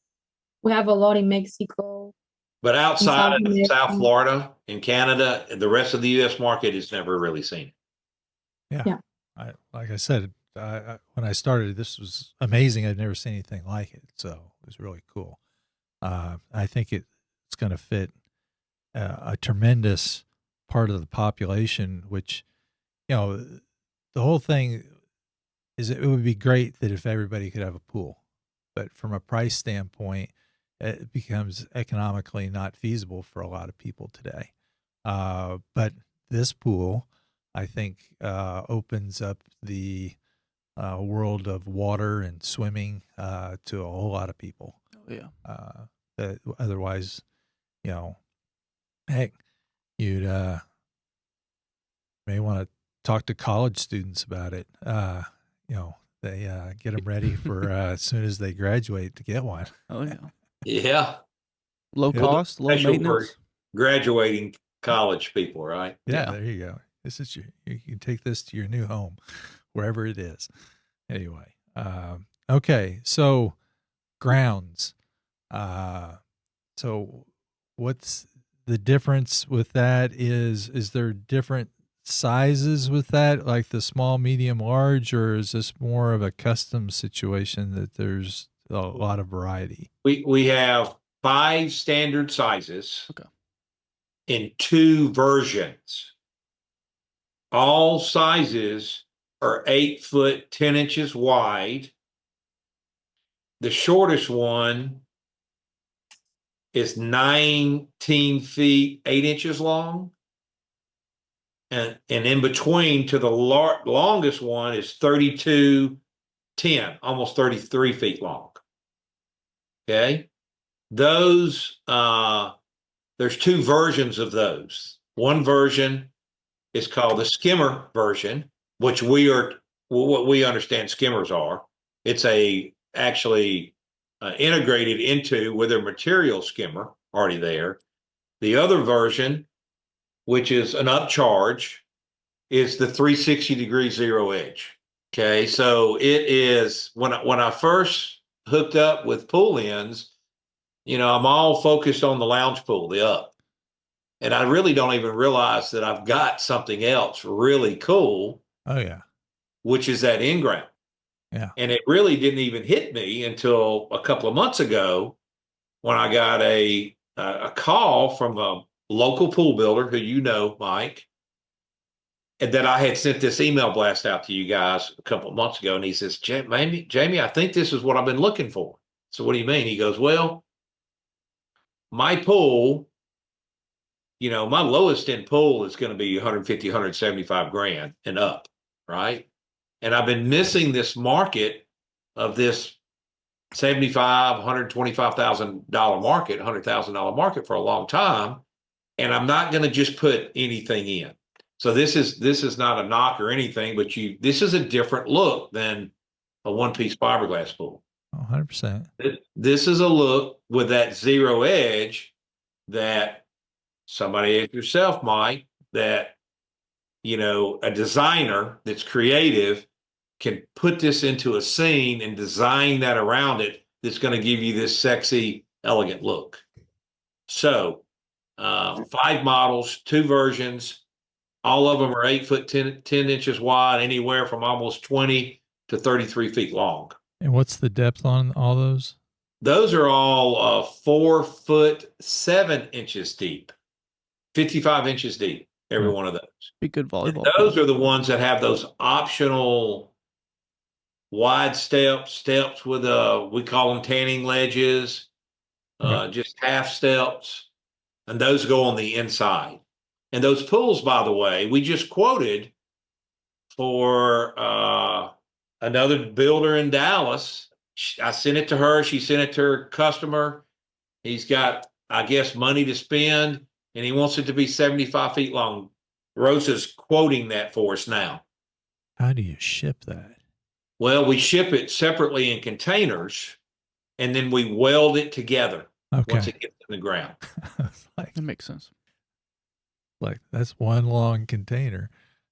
we have a lot in Mexico. But outside of South Florida and Canada, the rest of the U.S. market has never really seen it. Yeah. Like I said, when I started, this was amazing. I'd never seen anything like it. So it was really cool. I think it's going to fit a tremendous part of the population, which, the whole thing is it would be great that if everybody could have a pool, but from a price standpoint, it becomes economically not feasible for a lot of people today. But this pool, I think, opens up the world of water and swimming to a whole lot of people. Oh, yeah. That otherwise, heck, you'd may want to talk to college students about it. They get them ready for as soon as they graduate to get one. Oh, yeah. Yeah. Low cost, low Special maintenance. for graduating college people, right? Yeah, there you go. This is you can take this to your new home, wherever it is. Anyway, okay, so grounds. So what's the difference with that? Is there different sizes with that, like the small, medium, large, or is this more of a custom situation that there's a lot of variety? We have 5 standard sizes. Okay. In 2 versions. All sizes are 8 foot 10 inches wide. The shortest one is 19 feet 8 inches long. And in between to the longest one is 32.10, almost 33 feet long. Okay. Those, there's 2 versions of those. One version is called the skimmer version, which what we understand skimmers are. It's actually integrated into with a material skimmer already there. The other version, which is an upcharge, is the 360-degree zero edge. Okay, so it is when I first hooked up with Poolins, I'm all focused on the lounge pool, the up. And I really don't even realize that I've got something else really cool. Oh, yeah. Which is that Inground. Yeah. And it really didn't even hit me until a couple of months ago when I got a call from a local pool builder who Mike, and that I had sent this email blast out to you guys a couple of months ago. And he says, Jamie, I think this is what I've been looking for. So what do you mean? He goes, well, my pool, my lowest end pool is going to be 150, 175 grand and up, right? And I've been missing this market of this $75,000, $125,000 market, $100,000 market for a long time. And I'm not going to just put anything in. So this is not a knock or anything, but this is a different look than a one-piece fiberglass pool. 100%. This is a look with that zero edge that somebody like yourself might, that, a designer that's creative can put this into a scene and design that around it that's going to give you this sexy, elegant look. So 5 models, 2 versions. All of them are 8 foot 10 inches wide, anywhere from almost 20 to 33 feet long. And what's the depth on all those? Those are all 4 foot 7 inches deep, 55 inches deep, every one of those. Be good volleyball. And those are the ones that have those optional wide steps with we call them tanning ledges, just half steps, and those go on the inside. And those pools, by the way, we just quoted for another builder in Dallas. I sent it to her. She sent it to her customer. He's got, I guess, money to spend, and he wants it to be 75 feet long. Rosa's quoting that for us now. How do you ship that? Well, we ship it separately in containers, and then we weld it together once it gets in the ground. That makes sense. Like, that's one long container.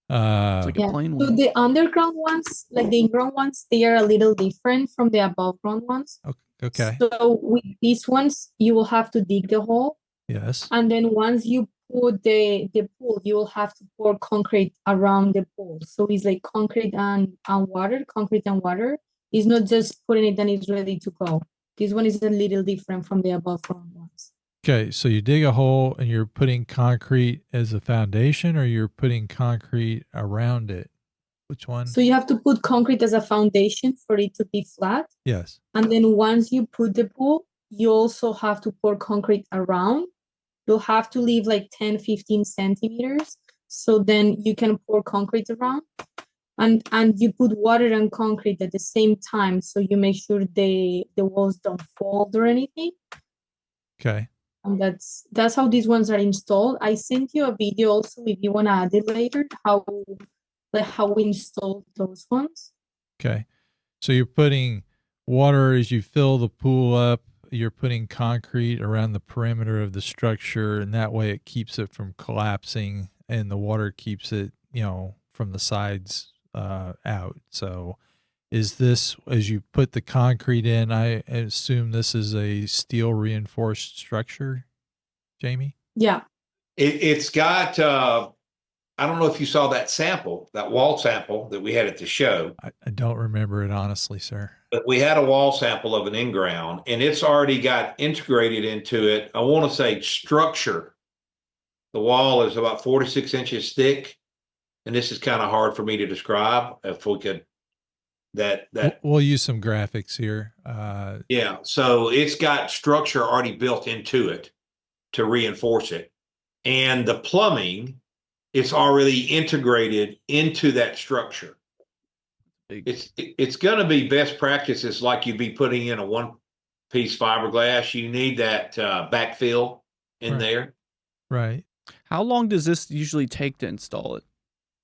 It's like a plain one. So the underground ones, like the in-ground ones, they are a little different from the above ground ones. Okay. So with these ones, you will have to dig the hole. Yes. And then once you put the pool, you will have to pour concrete around the pool. So it's like concrete and water. It's not just putting it and it's ready to go. This one is a little different from the above ground ones. Okay, so you dig a hole and you're putting concrete as a foundation, or you're putting concrete around it? Which one? So you have to put concrete as a foundation for it to be flat. Yes. And then once you put the pool, you also have to pour concrete around. You'll have to leave like 10, 15 centimeters. So then you can pour concrete around. And you put water and concrete at the same time. So you make sure the walls don't fold or anything. Okay. And that's how these ones are installed. I sent you a video also if you want to add it later, how we installed those ones. Okay. So you're putting water as you fill the pool up, you're putting concrete around the perimeter of the structure, and that way it keeps it from collapsing, and the water keeps it, from the sides out. So is this, as you put the concrete in, I assume this is a steel reinforced structure, Jamie? Yeah. It's got, I don't know if you saw that wall sample that we had at the show. I don't remember it, honestly, sir. But we had a wall sample of an Inground, and it's already got integrated into it. I want to say structure. The wall is about 46 inches thick, and this is kind of hard for me to describe. If we could, we'll use some graphics here. Yeah, so it's got structure already built into it to reinforce it, and the plumbing, it's already integrated into that structure. It's going to be best practices, like you'd be putting in a one-piece fiberglass. You need that backfill in there. Right. How long does this usually take to install it?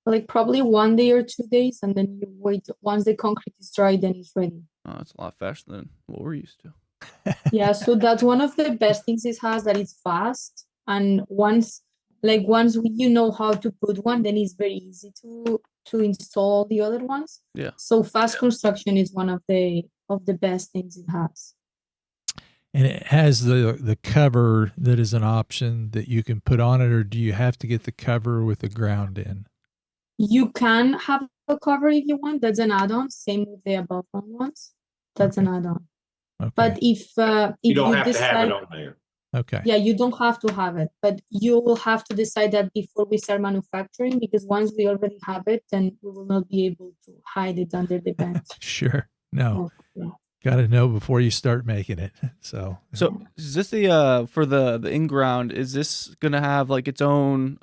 Like probably 1 day or 2 days, and then you wait. Once the concrete is dry, then it's ready. Oh, that's a lot faster than what we're used to. Yeah, so that's one of the best things it has, that it's fast. And once you know how to put one, then it's very easy to install the other ones. Yeah. So fast construction is one of the best things it has. And it has the cover that is an option that you can put on it, or do you have to get the cover with the ground in? You can have a cover if you want. That's an add-on. Same with the above ground ones. That's an add-on. Okay. But if you don't have to have it on there. Okay. Yeah, you don't have to have it, but you will have to decide that before we start manufacturing, because once we already have it, then we will not be able to hide it under the bench. Sure. No. Yeah. got to know before you start making it. So is this the for the Inground? Is this gonna have like its own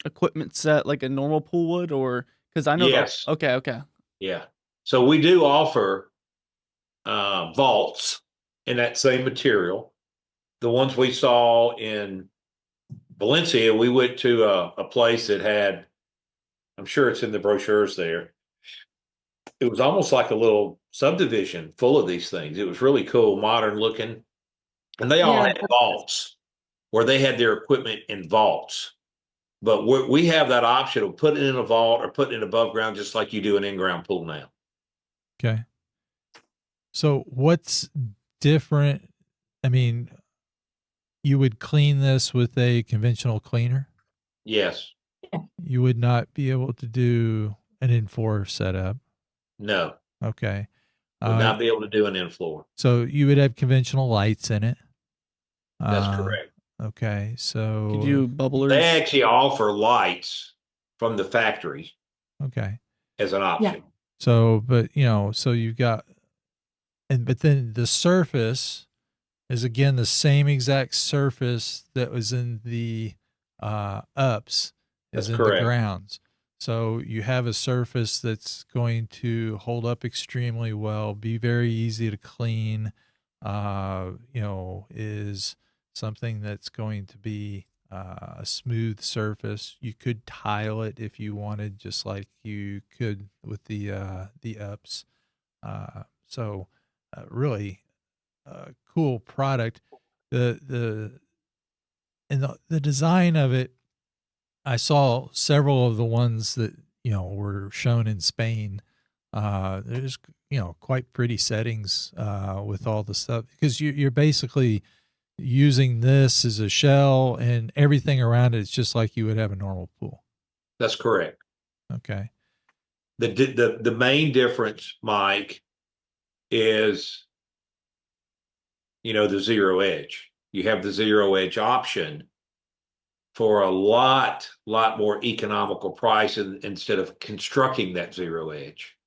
equipment set like a normal pool would, or because I know Yes. okay. Yeah. So we do offer vaults in that same material. The ones we saw in Valencia, we went to a place that had, I'm sure it's in the brochures there. It was almost like a little subdivision full of these things. It was really cool, modern looking. And they all Yeah, had vaults where they had their equipment in vaults. But we have that option of putting it in a vault or putting it above ground, just like you do an in-ground pool now. okay. So what's different? I mean, you would clean this with a conventional cleaner? Yes. You would not be able to do an in-floor setup. No. Okay. Would not be able to do an in-floor. So you would have conventional lights in it. That's correct. Okay. So Could you bubblers? They actually offer lights from the factory okay. as an option. Yeah. So, but so you've got, but then the surface is again the same exact surface that was in the ups That's as in correct. the grounds. So you have a surface that's going to hold up extremely well, be very easy to clean, is something that's going to be a smooth surface. You could tile it if you wanted, just like you could with the ups. So really cool product. The design of it, I saw several of the ones that were shown in Spain. There's quite pretty settings with all the stuff, because you're basically using this as a shell, and everything around it is just like you would have a normal pool. That's correct. Okay. The main difference, Mike, is the zero edge. You have the zero edge option for a lot more economical price instead of constructing that zero edge.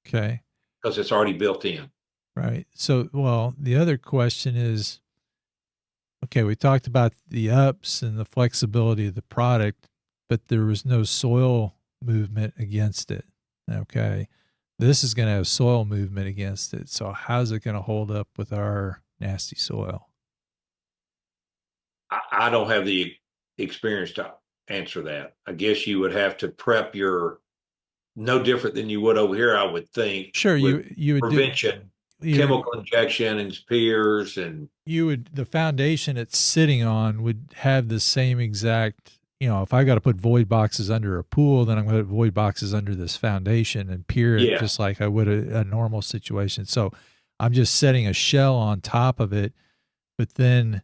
Okay. Because it's already built in. Right. So, well, the other question is, okay, we talked about the ups and the flexibility of the product, but there was no soil movement against it. Okay. This is going to have soil movement against it. So how's it going to hold up with our nasty soil? I don't have the experience to answer that. I guess you would have to prep no different than you would over here, I would think. Sure, you would prevention, chemical injection and spears, and the foundation it's sitting on would have the same exact. If I got to put void boxes under a pool, then I'm going to put void boxes under this foundation and pier it just like I would a normal situation. So I'm just setting a shell on top of it, but then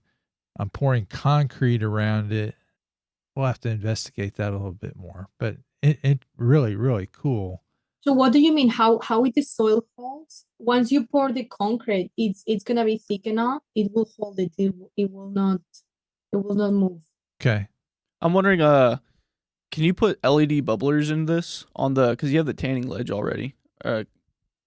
I'm pouring concrete around it. We'll have to investigate that a little bit more, but it really, really cool. So what do you mean? How it the soil holds? Once you pour the concrete, it's gonna be thick enough. It will hold it. It will not move. Okay. I'm wondering, can you put LED bubblers in this because you have the tanning ledge already?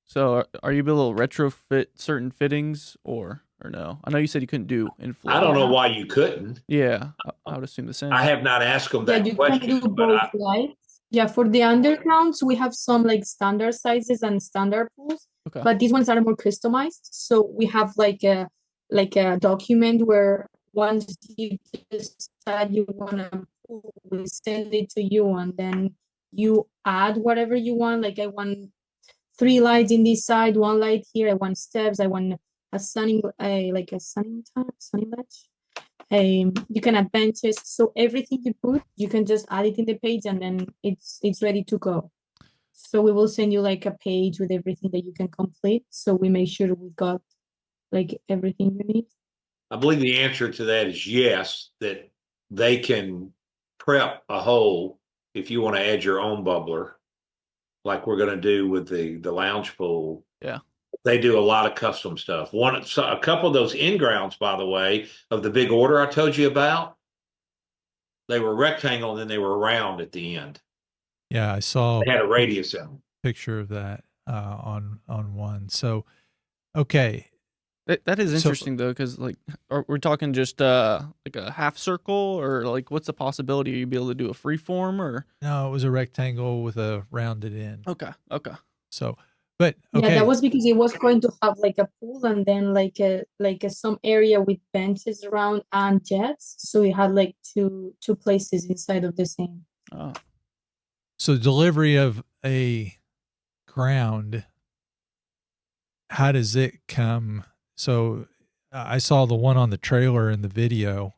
So are you able to retrofit certain fittings or no? I know you said you couldn't do in-floor. I don't know why you couldn't. Yeah, I would assume the same. I have not asked them that you question. can do both lights. Yeah, for the undergrounds, we have some like standard sizes and standard pools, but these ones are more customized. So we have like a document where once you decide you want to pool, we send it to you, and then you add whatever you want. Like I want 3 lights in this side, 1 light here. I want steps. I want a sunning ledge. You can add benches. So everything you put, you can just add it in the page, and then it's ready to go. So we will send you like a page with everything that you can complete. So we make sure we got like everything you need. I believe the answer to that is yes, that they can prep a hole if you want to add your own bubbler, like we're going to do with the lounge pool. Yeah. They do a lot of custom stuff. A couple of those in-grounds, by the way, of the big order I told you about, they were rectangle and then they were round at the end. Yeah, I saw. They had a radius in them. Picture of that on one. So Okay. That is So- interesting though, because like, we're talking just like a half circle, or like, what's the possibility? Are you be able to do a free form, or? No, it was a rectangle with a rounded end. Okay. So, but Yeah, okay. that was because it was going to have like a pool and then some area with benches around and jets. So it had like two places inside of the same. Oh, So delivery of a ground, how does it come? So I saw the one on the trailer in the video.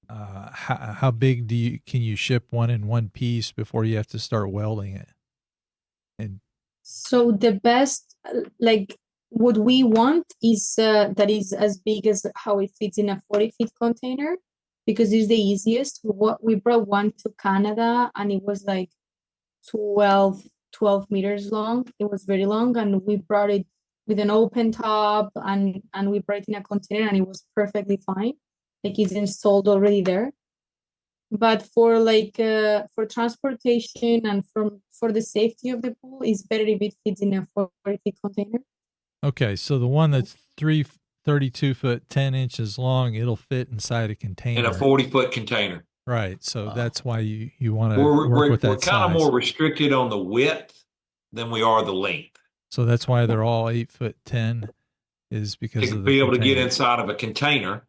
How big can you ship one in one piece before you have to start welding it? And So the best, like what we want is that is as big as how it fits in a 40-foot container, because it's the easiest. We brought one to Canada and it was like 12 meters long. It was very long, and we brought it with an open top and we brought it in a container and it was perfectly fine. Like it's installed already there. But for for transportation and for the safety of the pool, it's better if it fits in a 40-foot container. okay, so the one that's 32 foot 10 inches long, it'll fit inside a container. In a 40-foot container. Right. So Wow. that's why you want to We're, work with we're that kind of size. more restricted on the width than we are the length. So that's why they're all 8'10" is because To of the be able to get container. inside of a container,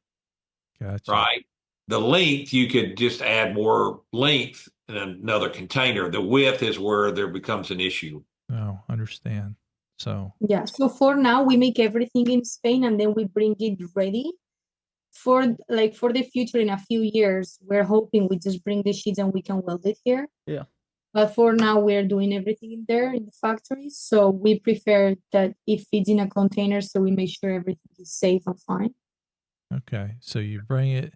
Gotcha. right? The length, you could just add more length in another container. The width is where there becomes an issue. Oh, understand. So Yeah. So for now, we make everything in Spain and then we bring it ready for the future. In a few years, we're hoping we just bring the sheets and we can weld it here. Yeah. But for now, we're doing everything in there in the factory. So we prefer that it fits in a container, so we make sure everything is safe and fine. okay. So you bring it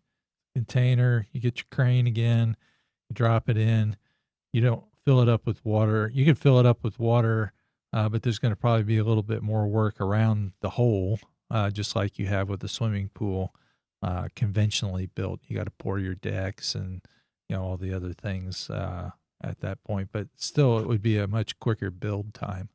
container, you get your crane again, you drop it in. You don't fill it up with water. You can fill it up with water, but there's going to probably be a little bit more work around the hole, just like you have with the swimming pool, conventionally built. You got to pour your decks and all the other things at that point. But still, it would be a much quicker build time.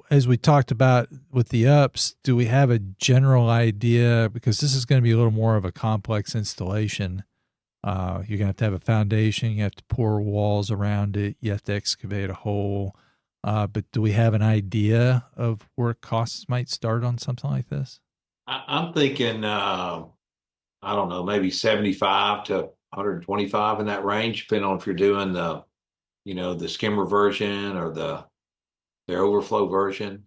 As we talked about with the ups, do we have a general idea? Because this is going to be a little more of a complex installation. You're going to have a foundation. You have to pour walls around it. You have to excavate a hole. But do we have an idea of where costs might start on something like this? I'm thinking, I don't know, maybe 75 to 125 in that range, depending on if you're doing the skimmer version or the overflow version.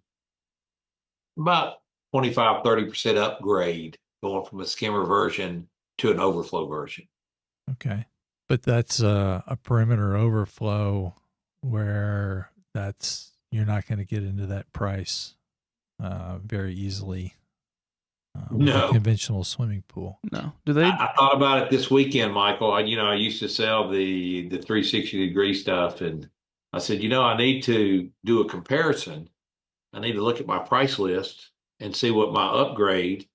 About 25-30% upgrade going from a skimmer version to an overflow version. Okay. But that's a perimeter overflow where you're not going to get into that price very easily with a No. conventional swimming pool. No. Do they? I thought about it this weekend, Michael. I used to sell the 360-degree stuff, and I said, I need to do a comparison. I need to look at my price list and see what my upgrade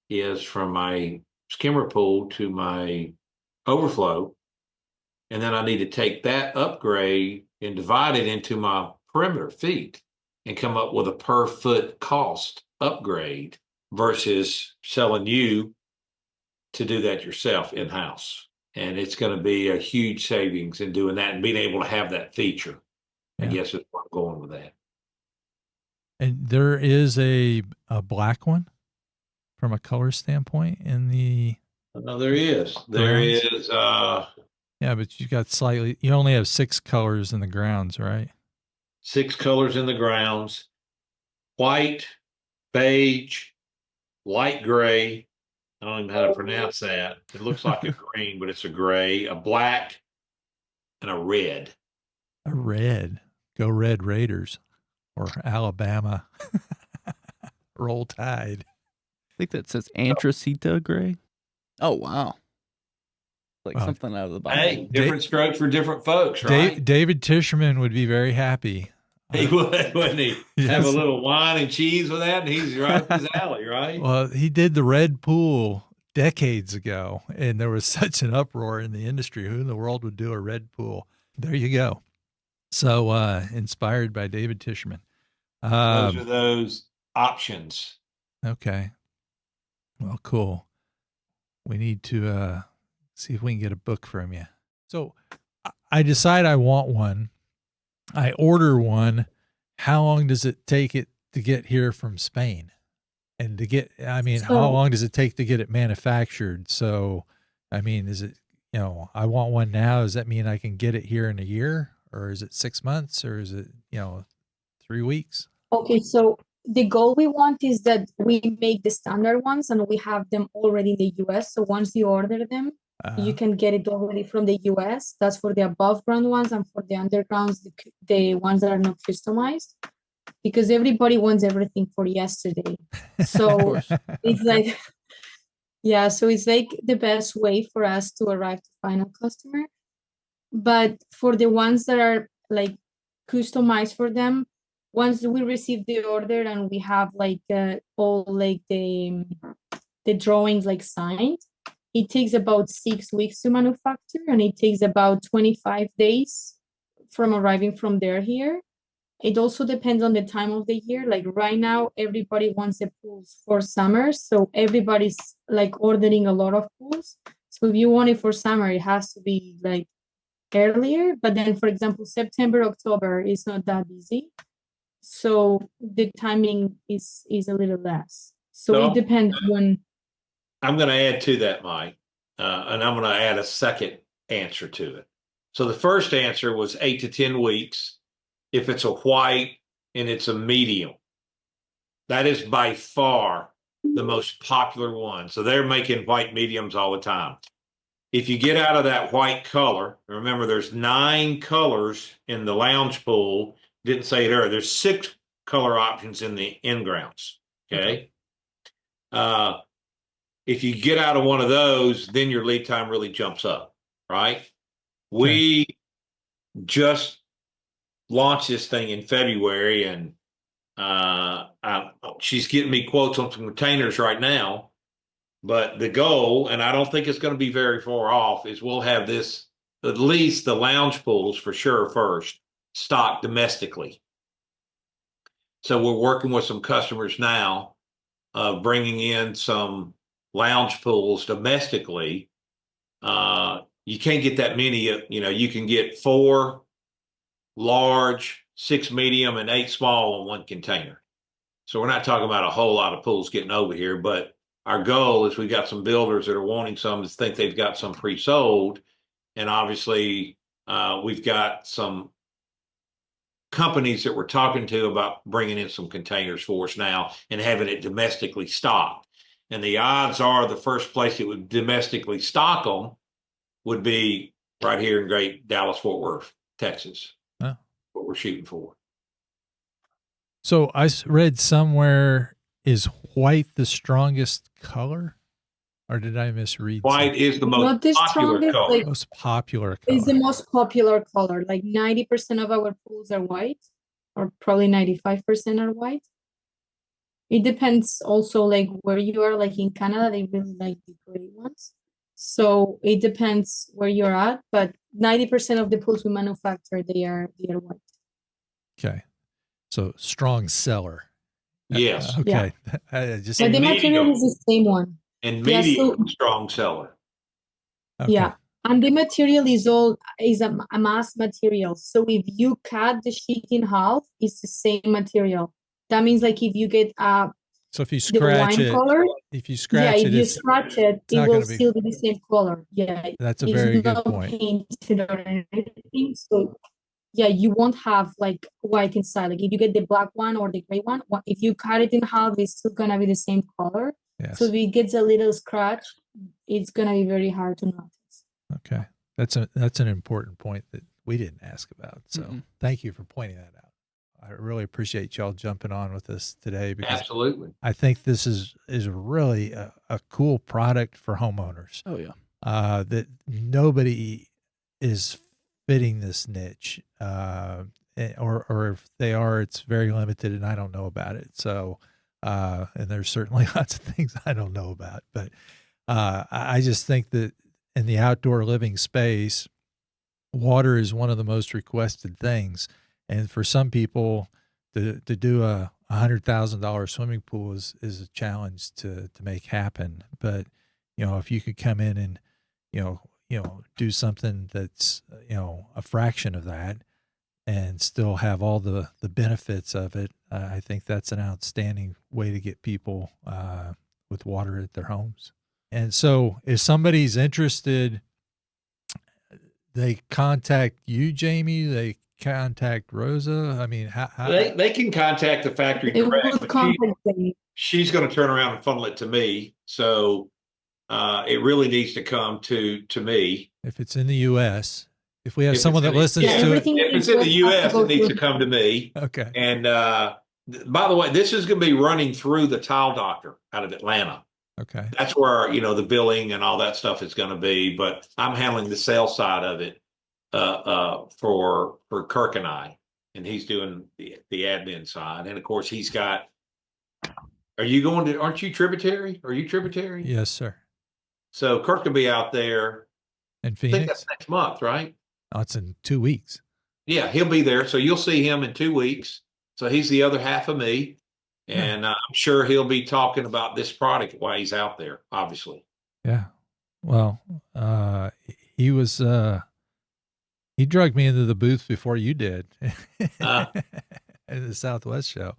is from my skimmer pool to my overflow. And then I need to take that upgrade and divide it into my perimeter feet and come up with a per foot cost upgrade versus selling you to do that yourself in-house. And it's going to be a huge savings in doing that and being able to have that feature. I guess is where I'm going with that. And there is a black one from a color standpoint in the. No, there is. There is. Yeah, but you only have 6 colors in the grounds, right? 6 colors in the grounds: white, beige, light gray. I don't even know how to pronounce that. It looks like a green, but it's a gray, a black, and a red. A red. Go Red Raiders or Alabama. Roll Tide. I think that says anthracite gray. Oh, wow. Like something out of the Bible. Hey, different strokes for different folks, right? David Tischerman would be very happy. He would, wouldn't he? Yes. Have a little wine and cheese with that, and he's right up his alley, right? Well, he did the red pool decades ago, and there was such an uproar in the industry. Who in the world would do a red pool? There you go. So inspired by David Tischerman. Those are those options. Okay. Well, cool. We need to see if we can get a book from you. So I decide I want one. I order one. How long does it take it to get here from Spain? And to get, I mean, how So long does it take to get it manufactured? So, I mean, is it, I want one now. Does that mean I can get it here in a year, or is it 6 months, or is it, 3 weeks? okay, so the goal we want is that we make the standard ones and we have them already in the US. So once you order them, you can get it already from the US. That's for the above ground ones, and for the undergrounds, the ones that are not customized, because everybody wants everything for yesterday. So course. it's like, yeah, so it's like the best way for us to arrive to final customer. But for the ones that are like customized for them, once we receive the order and we have like all like the drawings like signed, it takes about 6 weeks to manufacture, and it takes about 25 days from arriving from there here. It also depends on the time of the year. Like right now, everybody wants the pools for summer, so everybody's like ordering a lot of pools. So if you want it for summer, it has to be like earlier. But then, for example, September, October is not that busy, so the timing is a little less. So So it depends when. I'm going to add to that, Mike, and I'm going to add a second answer to it. So the first answer was 8 to 10 weeks if it's a white and it's a medium. That is by far the most popular one. So they're making white mediums all the time. If you get out of that white color, remember there's 9 colors in the lounge pool. Didn't say it earlier. There's 6 color options in the Ingrounds. Okay. If you get out of one of those, then your lead time really jumps up, right? We just launched this thing in February, and she's getting me quotes on some containers right now. But the goal, and I don't think it's going to be very far off, is we'll have this, at least the lounge pools for sure first, stocked domestically. So we're working with some customers now, bringing in some lounge pools domestically. You can't get that many. You can get 4 large, 6 medium, and 8 small in one container. So we're not talking about a whole lot of pools getting over here, but our goal is we've got some builders that are wanting some, that think they've got some pre-sold, and obviously we've got some companies that we're talking to about bringing in some containers for us now and having it domestically stocked. And the odds are the first place it would domestically stock them would be right here in great Dallas-Fort Worth, Texas. Oh. What we're shooting for. So I read somewhere, is white the strongest color? Or did I misread White something? is the Not most the popular strongest, color. like, Most popular it's the color. most popular color. Like 90% of our pools are white, or probably 95% are white. It depends also like where you are. Like in Canada, they really like the gray ones. So it depends where you're at, but 90% of the pools we manufacture, they are white. Okay. So strong seller. Yes. Okay. I just, But the And material medium. is the same one. And Yeah, medium so strong seller. okay. yeah. And the material is a mass material. So if you cut the sheet in half, it's the same material. That means like if you get So if you the scratch wine it, color, if you yeah, scratch if it, you it's scratch it, it not will going to be. still be the same color. Yeah, That's a it's very good not point. painted or anything. So yeah, you won't have like white inside. Like if you get the black one or the gray one, if you cut it in half, it's still gonna be the same color. Yes. So if it gets a little scratch, it's gonna be very hard to notice. Okay. That's an important point that we didn't ask about. So thank you for pointing that out. I really appreciate y'all jumping on with us today, because Absolutely. I think this is really a cool product for homeowners. Oh yeah. That nobody is fitting this niche, or if they are, it's very limited, and I don't know about it. So, and there's certainly lots of things I don't know about, but I just think that in the outdoor living space, water is one of the most requested things. And for some people to do a $100,000 swimming pool is a challenge to make happen. But, if you could come in and, do something that's, a fraction of that and still have all the benefits of it, I think that's an outstanding way to get people with water at their homes. And so if somebody's interested, they contact you, Jamie, they contact Rosa. I mean, how They can contact the factory They direct, would but contact me. she's going to turn around and funnel it to me. So it really needs to come to me. if it's in the US, if we have If someone it's that in the- listens yeah, to it. everything If it's is in the has to US, go it needs to through- come to me. Okay. And by the way, this is going to be running through the tile doctor out of Atlanta. Okay. That's where, the billing and all that stuff is going to be, but I'm handling the sales side of it for Kirk and he's doing the admin side. And of course he's got, aren't you tributary? Are you tributary? Yes, sir. So Kirk will be out there. In I think Phoenix? that's next month, right? Oh, it's in 2 weeks. Yeah, he'll be there. So you'll see him in 2 weeks. So he's the other half of me. And I'm sure he'll be talking about this product while he's out there, obviously. Yeah. Well, he was, he drugged me into the booth before you did in the Southwest show.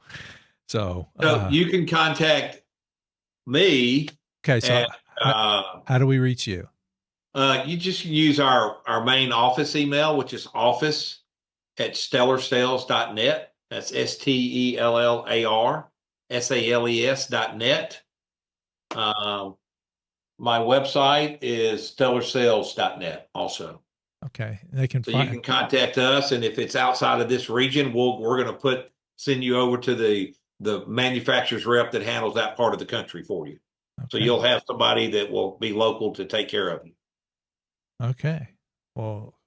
So you can contact me. okay. So And, how do we reach you? you just use our main office email, which is office@stellarsales.net. That's STELLARSALES.net. My website is stellarsales.net also. Okay. They can So find. you can contact us, and if it's outside of this region, we're going to send you over to the manufacturer's rep that handles that part of the country for you. So Okay. you'll have somebody that will be local to take care of you. Okay. Well,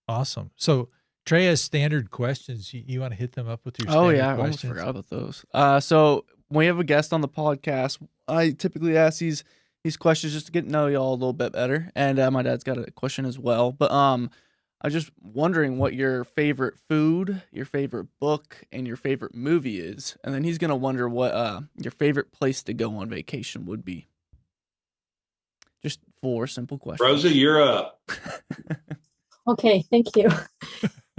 awesome. So Trey has standard questions. You want to hit them up with your standard I almost questions? forgot about those. So when we have a guest on the podcast, I typically ask these questions just to get to know y'all a little bit better. And my dad's got a question as well. But I'm just wondering what your favorite food, your favorite book, and your favorite movie is. And then he's gonna wonder what your favorite place to go on vacation would be. Just 4 simple questions. Rosa, you're up. Okay, thank you.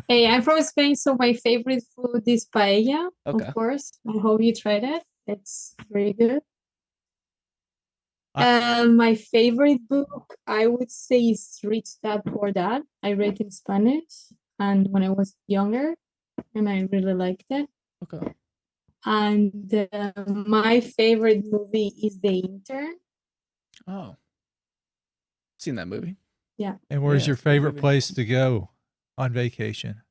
Hey, I'm from Spain, so my favorite food is paella. Okay. Of course. I hope you tried it. It's very good. My favorite book, I would say, is Rich Dad Poor Dad. I read in Spanish, and when I was younger, and I really liked it. Okay. And my favorite movie is The Intern. Oh, seen that movie. And where's Yeah, your it's a good favorite movie. place to go on vacation?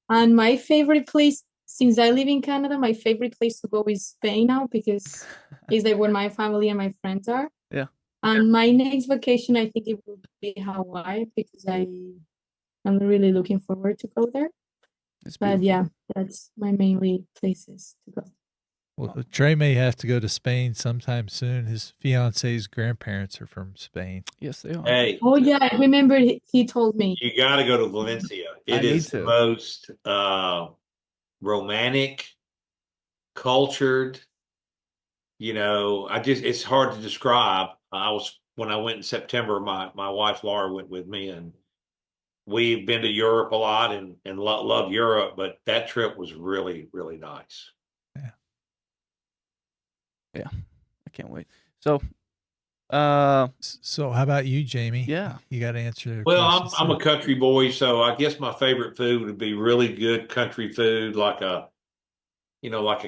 And my favorite place, since I live in Canada, my favorite place to go is Spain now, because it's like where my family and my friends are. Yeah. And my next vacation, I think it will be Hawaii, because I'm really looking forward to go there. It's But beautiful. yeah, that's my mainly places to go. Well, Trey may have to go to Spain sometime soon. His fiance's grandparents are from Spain. Yes, they are. Hey, Oh yeah, I remember he told me. you got to go to Valencia. I It need is the to. most romantic, cultured. It's hard to describe. When I went in September, my wife Laura went with me, and we've been to Europe a lot and love Europe, but that trip was really, really nice. I can't wait. So, So how about you, Jamie? yeah. You got to answer the Well, questions, I'm too. a country boy, so I guess my favorite food would be really good country food, like a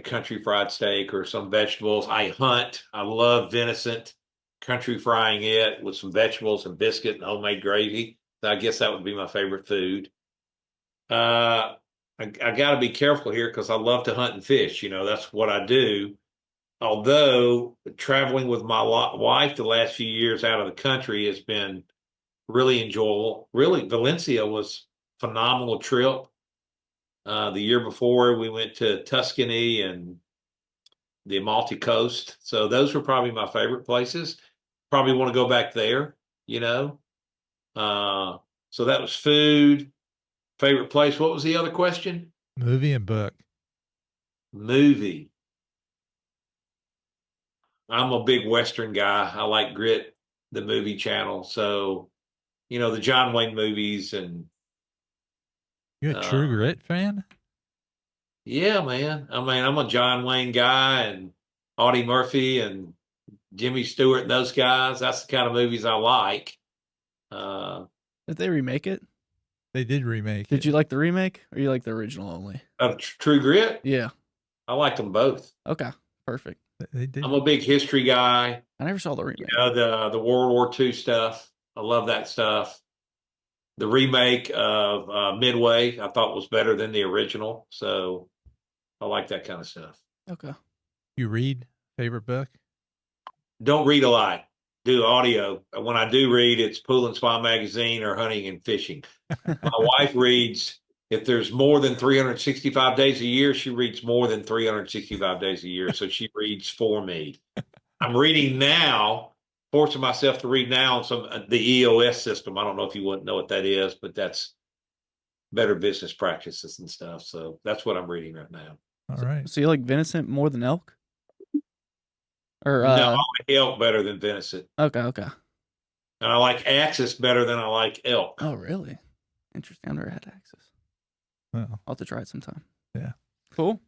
country fried steak or some vegetables. I hunt. I love venison, country frying it with some vegetables and biscuit and homemade gravy. So I guess that would be my favorite food. I got to be careful here because I love to hunt and fish. That's what I do. Although traveling with my wife the last few years out of the country has been really enjoyable. Really, Valencia was a phenomenal trip. The year before, we went to Tuscany and the Amalfi Coast. So those were probably my favorite places. Probably want to go back there, So that was food. Favorite place. What was the other question? Movie and book. movie. I'm a big Western guy. I like Grit, the movie channel. So, the John Wayne movies and You a True uh, Grit fan? yeah, man. I mean, I'm a John Wayne guy and Audie Murphy and Jimmy Stewart and those guys. That's the kind of movies I like. Did they remake it? They did remake Did it. you like the remake, or you like the original only? True Grit. Yeah. I like them both. Okay. Perfect. They did. I'm a big history guy. I never saw the remake. The World War II stuff. I love that stuff. The remake of Midway I thought was better than the original. So I like that kind of stuff. Okay. You read? Favorite book? Don't read a lot. Do audio. When I do read, it's Poolins magazine or hunting and fishing. My wife reads. If there's more than 365 days a year, she reads more than 365 days a year. So she reads for me. I'm reading now, forcing myself to read now on the EOS system. I don't know if you wouldn't know what that is, but that's better business practices and stuff. So that's what I'm reading right now. All right. So you like venison more than elk? Or No, I like elk better than venison. okay. And I like axis better than I like elk. Oh, really? Interesting. I've never had axis. Well, I'll have to try it sometime. Yeah. Cool.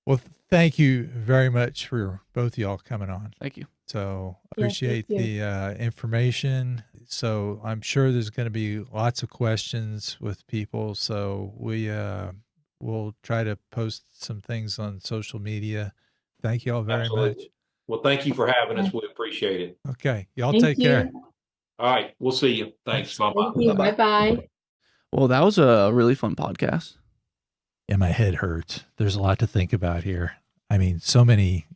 well, thank you very much for both of y'all coming on. Thank you. So Yeah, appreciate thank the information. So I'm sure there's going to be lots of questions with people. So we'll try to post some things on social media. Thank you all very Absolutely. much. Well, thank you for having us. We appreciate it. Okay. Y'all Thank take care. you. All right. We'll see you. Thanks. Bye-bye. Thank you. Bye-bye. Bye-bye. Well, that was a really fun podcast. Yeah, my head hurts. There's a lot to think about here. I mean, so many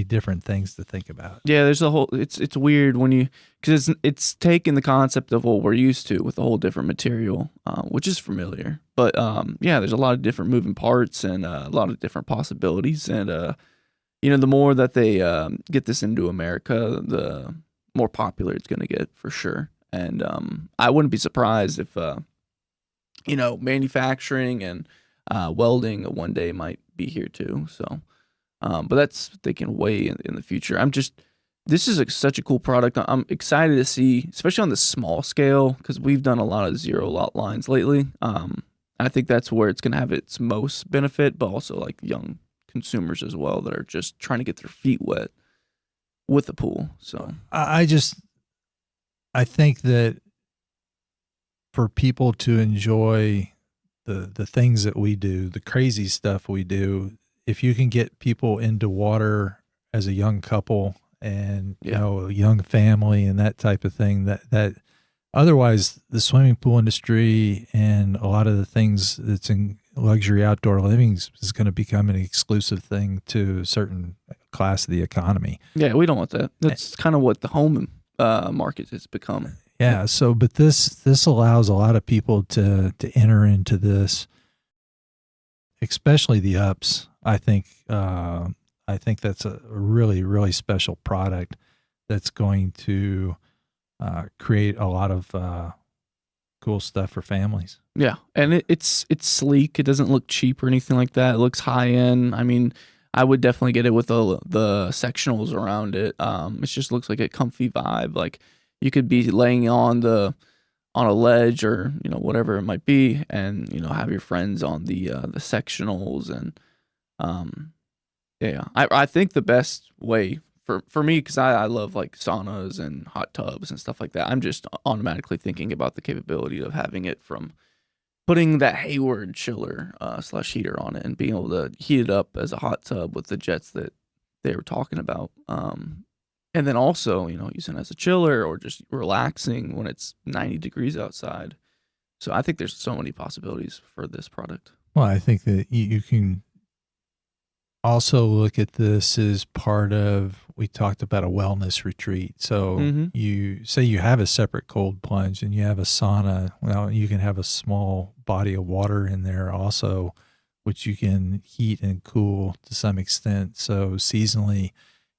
different things to think about. Yeah, there's a whole. It's weird when you, because it's taking the concept of what we're used to with a whole different material, which is familiar. But yeah, there's a lot of different moving parts and a lot of different possibilities. And the more that they get this into America, the more popular it's going to get for sure. And I wouldn't be surprised if manufacturing and welding one day might be here too. So. But that's thinking way in the future. This is such a cool product. I'm excited to see, especially on the small scale, because we've done a lot of zero lot lines lately. I think that's where it's going to have its most benefit, but also like young consumers as well that are just trying to get their feet wet with the pool. So I think that for people to enjoy the things that we do, the crazy stuff we do, if you can get people into water as a young couple and a young family and that type of thing, that otherwise the swimming pool industry and a lot of the things that's in luxury outdoor living is going to become an exclusive thing to a certain class of the economy. Yeah, we don't want that. That's kind of what the home market has become. Yeah. So, but this allows a lot of people to enter into this, especially the ups. I think that's a really, really special product that's going to create a lot of cool stuff for families. Yeah, and it's sleek. It doesn't look cheap or anything like that. It looks high end. I mean, I would definitely get it with the sectionals around it. It just looks like a comfy vibe. Like you could be laying on a ledge or whatever it might be, and have your friends on the sectionals and. I think the best way for me, because I love like saunas and hot tubs and stuff like that. I'm just automatically thinking about the capability of having it from putting that Hayward chiller / heater on it and being able to heat it up as a hot tub with the jets that they were talking about. And then also, using it as a chiller or just relaxing when it's 90 degrees outside. So I think there's so many possibilities for this product. Well, I think that you can also look at this as part of, we talked about a wellness retreat. So you say you have a separate cold plunge and you have a sauna. Well, you can have a small body of water in there also, which you can heat and cool to some extent. So seasonally,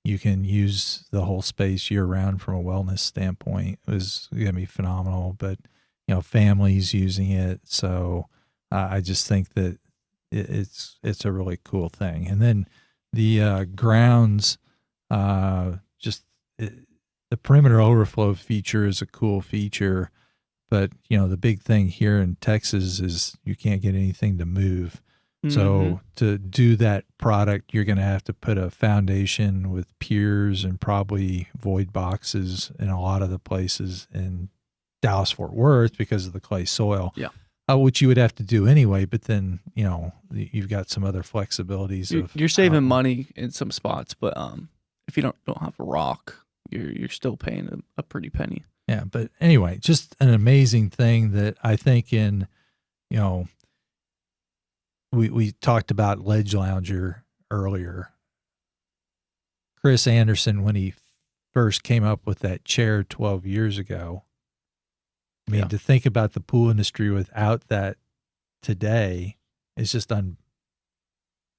you can use the whole space year round from a wellness standpoint. It was going to be phenomenal, but families using it. So I just think that it's a really cool thing. And then the grounds, the perimeter overflow feature is a cool feature, but the big thing here in Texas is you can't get anything to move. So to do that product, you're going to have to put a foundation with piers and probably void boxes in a lot of the places in Dallas-Fort Worth because of the clay soil. Yeah. Which you would have to do anyway, but then, you've got some other flexibilities. You're saving money in some spots, but if you don't have a rock, you're still paying a pretty penny. Yeah, but anyway, just an amazing thing that I think we talked about Ledge Lounger earlier. Chris Anderson, when he first came up with that chair 12 years ago, to think about the pool industry without that today is just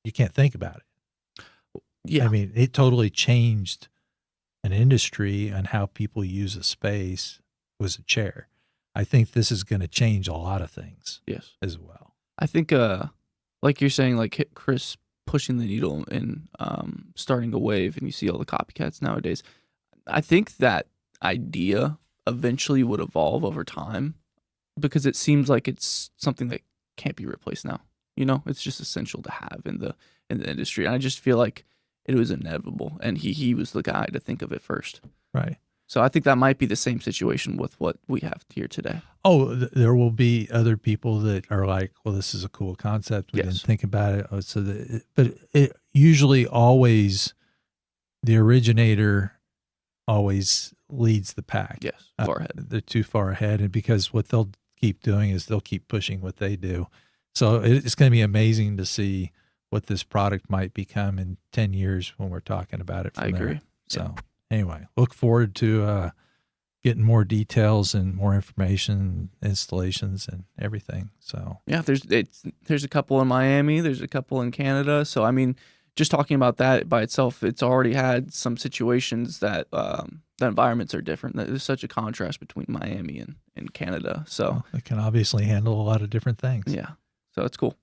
you can't think about it. Yeah. It totally changed an industry and how people use a space was a chair. I think this is going to change a lot of things. Yes. As well. I think, like you're saying, like Chris pushing the needle and starting a wave, and you see all the copycats nowadays. I think that idea eventually would evolve over time because it seems like it's something that can't be replaced now. It's just essential to have in the industry. And I just feel like it was inevitable, and he was the guy to think of it first. Right. So I think that might be the same situation with what we have here today. Oh, there will be other people that are like, well, this is a cool concept. We didn't think about it. But it usually always, the originator always leads the pack. Yes, far ahead. They're too far ahead. And because what they'll keep doing is they'll keep pushing what they do. So it's going to be amazing to see what this product might become in 10 years when we're talking about it from there. I agree. So anyway, look forward to getting more details and more information, installations and everything. So yeah, there's a couple in Miami, there's a couple in Canada. So just talking about that by itself, it's already had some situations that the environments are different. There's such a contrast between Miami and Canada. So it can obviously handle a lot of different things. Yeah. So it's cool.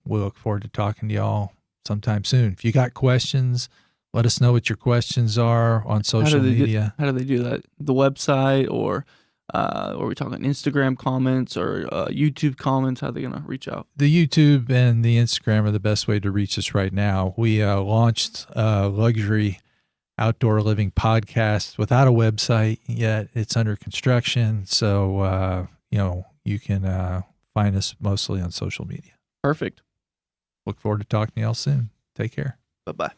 We look forward to talking to y'all sometime soon. If you got questions, let us know what your questions are on social media. How do they do that? The website, or are we talking Instagram comments or YouTube comments? How are they going to reach out? The YouTube and the Instagram are the best way to reach us right now. We launched a luxury outdoor living podcast without a website yet. It's under construction. So, you can find us mostly on social media. Perfect. Look forward to talking to y'all soon. Take care. Bye-bye.